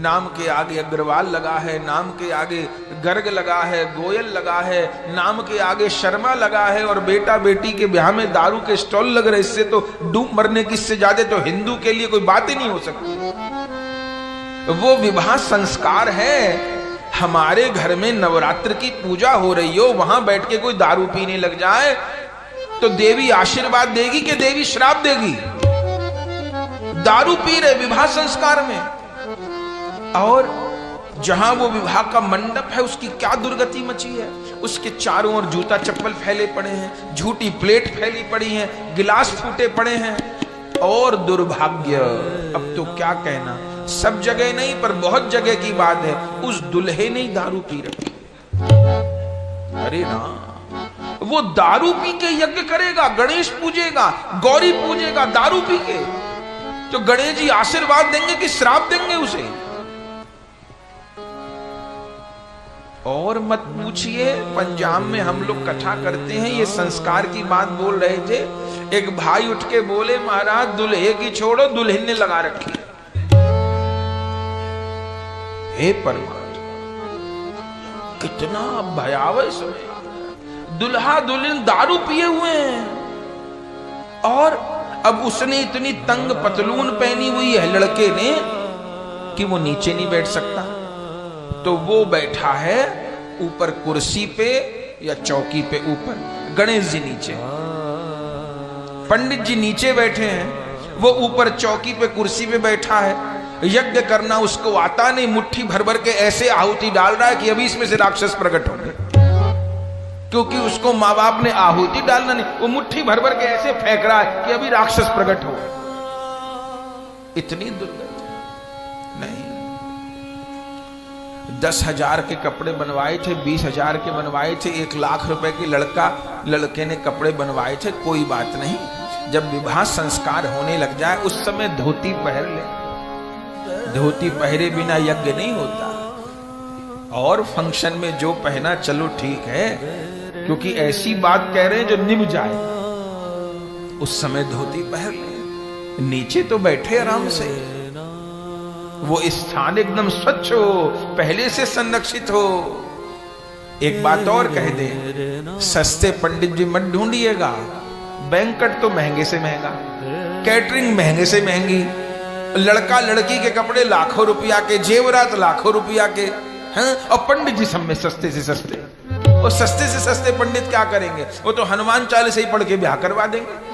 नाम के आगे अग्रवाल लगा है, नाम के आगे गर्ग लगा है, गोयल लगा है, नाम के आगे शर्मा लगा है, और बेटा बेटी के ब्याह में दारू के स्टॉल लग रहे। इससे तो डूब मरने की, इससे ज्यादा तो हिंदू के लिए कोई बात ही नहीं हो सकती। वो विवाह संस्कार है। हमारे घर में नवरात्र की पूजा हो रही हो, वहां बैठ के कोई दारू पीने लग जाए तो देवी आशीर्वाद देगी कि देवी श्राप देगी? दारू पी रहे विवाह संस्कार में। और जहां वो विवाह का मंडप है उसकी क्या दुर्गति मची है। उसके चारों ओर जूता चप्पल फैले पड़े हैं, झूठी प्लेट फैली पड़ी है, गिलास फूटे पड़े हैं। और दुर्भाग्य, अब तो क्या कहना, सब जगह नहीं पर बहुत जगह की बात है, उस दुल्हे ने दारू पी रखी। अरे ना, वो दारू पी के यज्ञ करेगा, गणेश पूजेगा, गौरी पूजेगा दारू पी के, तो गणेश जी आशीर्वाद देंगे कि श्राप देंगे उसे? और मत पूछिए, पंजाब में हम लोग कथा करते हैं, ये संस्कार की बात बोल रहे थे। एक भाई उठ के बोले, महाराज दुल्हे की छोड़ो, दुल्हन ने लगा रखी है। हे परमात्मा, कितना भयावह समय। दुल्हा दुल्हन दारू पिए हुए हैं, और अब उसने इतनी तंग पतलून पहनी हुई है लड़के ने कि वो नीचे नहीं बैठ सकता, तो वो बैठा है ऊपर कुर्सी पे या चौकी पे ऊपर, गणेश जी नीचे, पंडित जी नीचे बैठे हैं, वो ऊपर चौकी पे कुर्सी पे बैठा है। यज्ञ करना उसको आता नहीं, मुट्ठी भर भर के ऐसे आहुति डाल रहा है कि अभी इसमें से राक्षस प्रकट होंगे, क्योंकि उसको माँ बाप ने आहुति डालना नहीं, वो मुट्ठी भर भर के ऐसे फेंक रहा है कि अभी राक्षस प्रकट हो। इतनी दुर्गति नहीं। 10,000 के कपड़े बनवाए थे, 20,000 के बनवाए थे, 1 लाख रुपए की लड़के ने कपड़े बनवाए थे, कोई बात नहीं। जब विवाह संस्कार होने लग जाए उस समय धोती पहन ले। धोती पहरे बिना यज्ञ नहीं होता। और फंक्शन में जो पहना चलो ठीक है, क्योंकि ऐसी बात कह रहे हैं जो निभ जाए, उस समय धोती पहन ले। नीचे तो बैठे आराम से, वो स्थान एकदम स्वच्छ हो, पहले से संरक्षित हो। एक बात और कह दे, सस्ते पंडित जी मत ढूंढिएगा, बैंकट तो महंगे से महंगा, कैटरिंग महंगे से महंगी, लड़का लड़की के कपड़े लाखों रुपया के, जेवरात लाखों रुपया के हैं, और पंडित जी सब में सस्ते से सस्ते। और सस्ते से सस्ते पंडित क्या करेंगे? वो तो हनुमान चालीसा ही पढ़ के ब्याह करवा देंगे।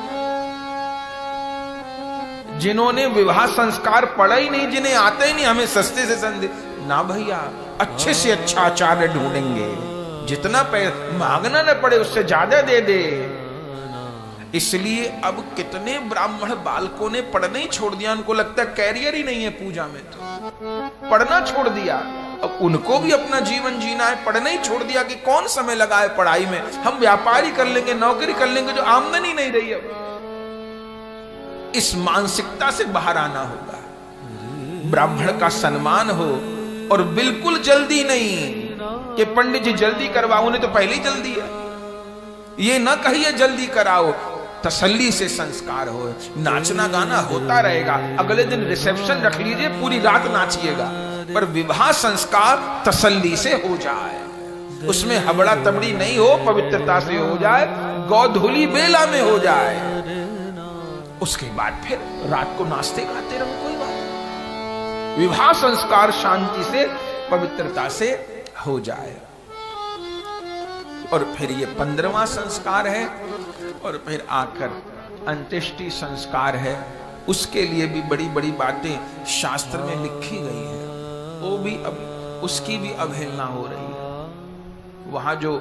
जिन्होंने विवाह संस्कार पढ़ा ही नहीं, जिन्हें आता ही नहीं, हमें सस्ते से संदेश ना भैया, अच्छे से अच्छा आचार्य ढूंढेंगे, जितना पैसा मांगना न पड़े उससे ज्यादा दे दे। इसलिए अब कितने ब्राह्मण बालकों ने पढ़ना ही छोड़ दिया, उनको लगता है कैरियर ही नहीं है पूजा में, तो पढ़ना छोड़ दिया। अब उनको भी अपना जीवन जीना है, पढ़ना ही छोड़ दिया कि कौन समय लगाए पढ़ाई में, हम व्यापार ही कर लेंगे, नौकरी कर लेंगे, जो आमदनी नहीं रही है। इस मानसिकता से बाहर आना होगा। ब्राह्मण का सम्मान हो, और बिल्कुल जल्दी नहीं कि पंडित जी जल्दी करवाओ, उन्हें तो पहले ही जल्दी है, ये ना कहिए जल्दी कराओ। तसल्ली से संस्कार हो, नाचना गाना होता रहेगा, अगले दिन रिसेप्शन रख लीजिए, पूरी रात नाचिएगा, पर विवाह संस्कार तसल्ली से हो जाए, उसमें हबड़ा तबड़ी नहीं हो, पवित्रता से हो जाए, गोधूली बेला में हो जाए। उसके बाद फिर रात को नाचते गाते रहो, कोई बात नहीं। विवाह संस्कार शांति से पवित्रता से हो जाए। और फिर ये 15वां संस्कार है, और फिर आकर अंत्येष्टि संस्कार है। उसके लिए भी बड़ी बड़ी बातें शास्त्र में लिखी गई हैं, वो भी अब उसकी भी अवहेलना हो रही है। वहां जो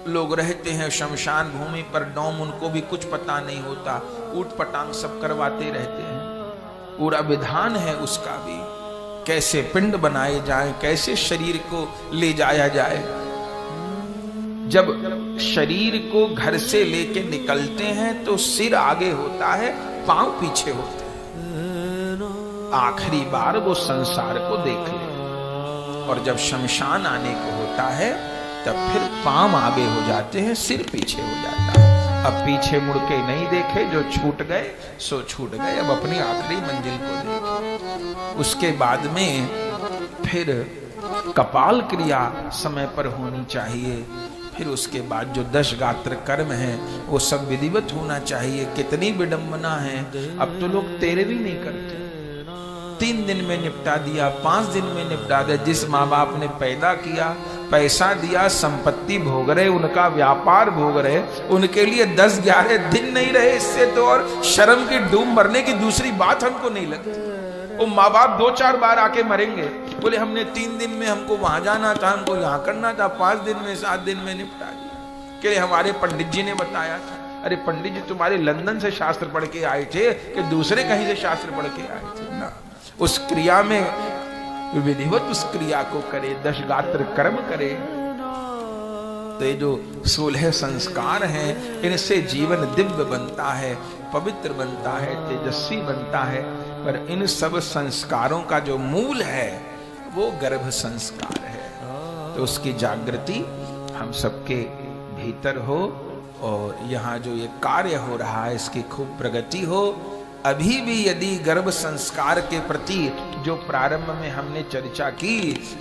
लोग रहते हैं शमशान भूमि पर, डोम, उनको भी कुछ पता नहीं होता, ऊट पटांग सब करवाते रहते हैं। पूरा विधान है उसका भी, कैसे पिंड बनाए जाए, कैसे शरीर को ले जाया जाए। जब शरीर को घर से लेके निकलते हैं तो सिर आगे होता है, पांव पीछे होते हैं, आखिरी बार वो संसार को देख ले। और जब शमशान आने को होता है तब फिर पांव आगे हो जाते हैं, सिर पीछे हो जाता है। अब पीछे मुड़ के नहीं देखे, जो छूट गए सो छूट गए, अब अपनी आखिरी मंजिल को देखे। उसके बाद में फिर कपाल क्रिया समय पर होनी चाहिए। फिर उसके बाद जो 10 गात्र कर्म है वो सब विधिवत होना चाहिए। कितनी विडंबना है, अब तो लोग 13 भी नहीं करते, 3 दिन में निपटा दिया, 5 दिन में निपटा दिया। जिस माँ बाप ने पैदा किया, पैसा दिया, संपत्ति भोग रहे, उनका व्यापार भोग रहे, उनके लिए 10-11 दिन नहीं रहे। इससे तो और शर्म की डूब मरने की दूसरी बात हमको नहीं लगती। वो माँ बाप 2-4 बार आके मरेंगे, बोले हमने 3 दिन में हमको वहां जाना था, हमको यहाँ करना था, 5 दिन में 7 दिन में निपटा दिया। कि हमारे पंडित जी ने बताया था। अरे पंडित जी तुम्हारे लंदन से शास्त्र पढ़ के आए थे कि दूसरे कहीं से शास्त्र पढ़ के आए थे ना? उस क्रिया में विधिवत उस क्रिया को करे, 10 गात्र कर्म करे। तो ये जो 16 संस्कार हैं, इनसे जीवन दिव्य बनता है, पवित्र बनता है, तेजस्वी बनता है। पर इन सब संस्कारों का जो मूल है वो गर्भ संस्कार है। तो उसकी जागृति हम सबके भीतर हो, और यहाँ जो ये कार्य हो रहा है इसकी खूब प्रगति हो। अभी भी यदि गर्भ संस्कार के प्रति जो प्रारंभ में हमने चर्चा की,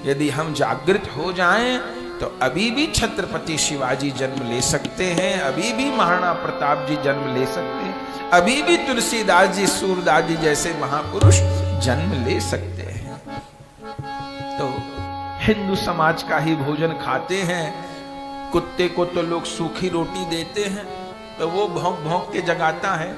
यदि हम जागृत हो जाएं तो अभी भी छत्रपति शिवाजी जन्म ले सकते हैं, अभी भी महाराणा प्रताप जी जन्म ले सकते हैं, अभी भी तुलसीदास जी, सूरदास जी जैसे महापुरुष जन्म ले सकते हैं। तो हिंदू समाज का ही भोजन खाते हैं। कुत्ते को तो लोग सूखी रोटी देते हैं तो वो भौंक भौंक के जगाता है,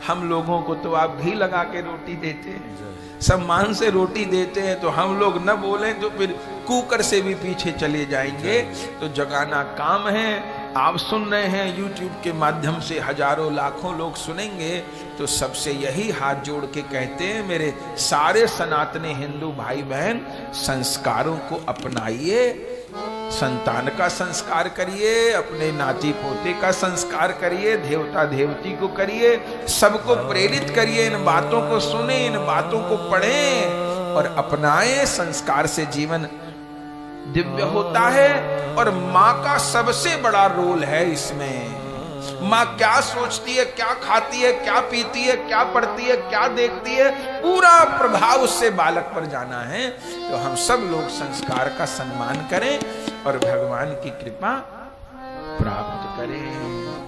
हम लोगों को तो आप घी लगा के रोटी देते हैं, सम्मान से रोटी देते हैं। तो हम लोग न बोले तो फिर कुकर से भी पीछे चले जाएंगे। तो जगाना काम है। आप सुन रहे हैं YouTube के माध्यम से, हजारों लाखों लोग सुनेंगे। तो सबसे यही हाथ जोड़ के कहते हैं, मेरे सारे सनातनी हिंदू भाई बहन, संस्कारों को अपनाइए, संतान का संस्कार करिए, अपने नाती पोते का संस्कार करिए, देवता देवती को करिए, सबको प्रेरित करिए, इन बातों को सुने, इन बातों को पढ़ें और अपनाएं। संस्कार से जीवन दिव्य होता है। और माँ का सबसे बड़ा रोल है इसमें। माँ क्या सोचती है, क्या खाती है, क्या पीती है, क्या पढ़ती है, क्या देखती है, पूरा प्रभाव उससे बालक पर जाना है। तो हम सब लोग संस्कार का सम्मान करें और भगवान की कृपा प्राप्त करें।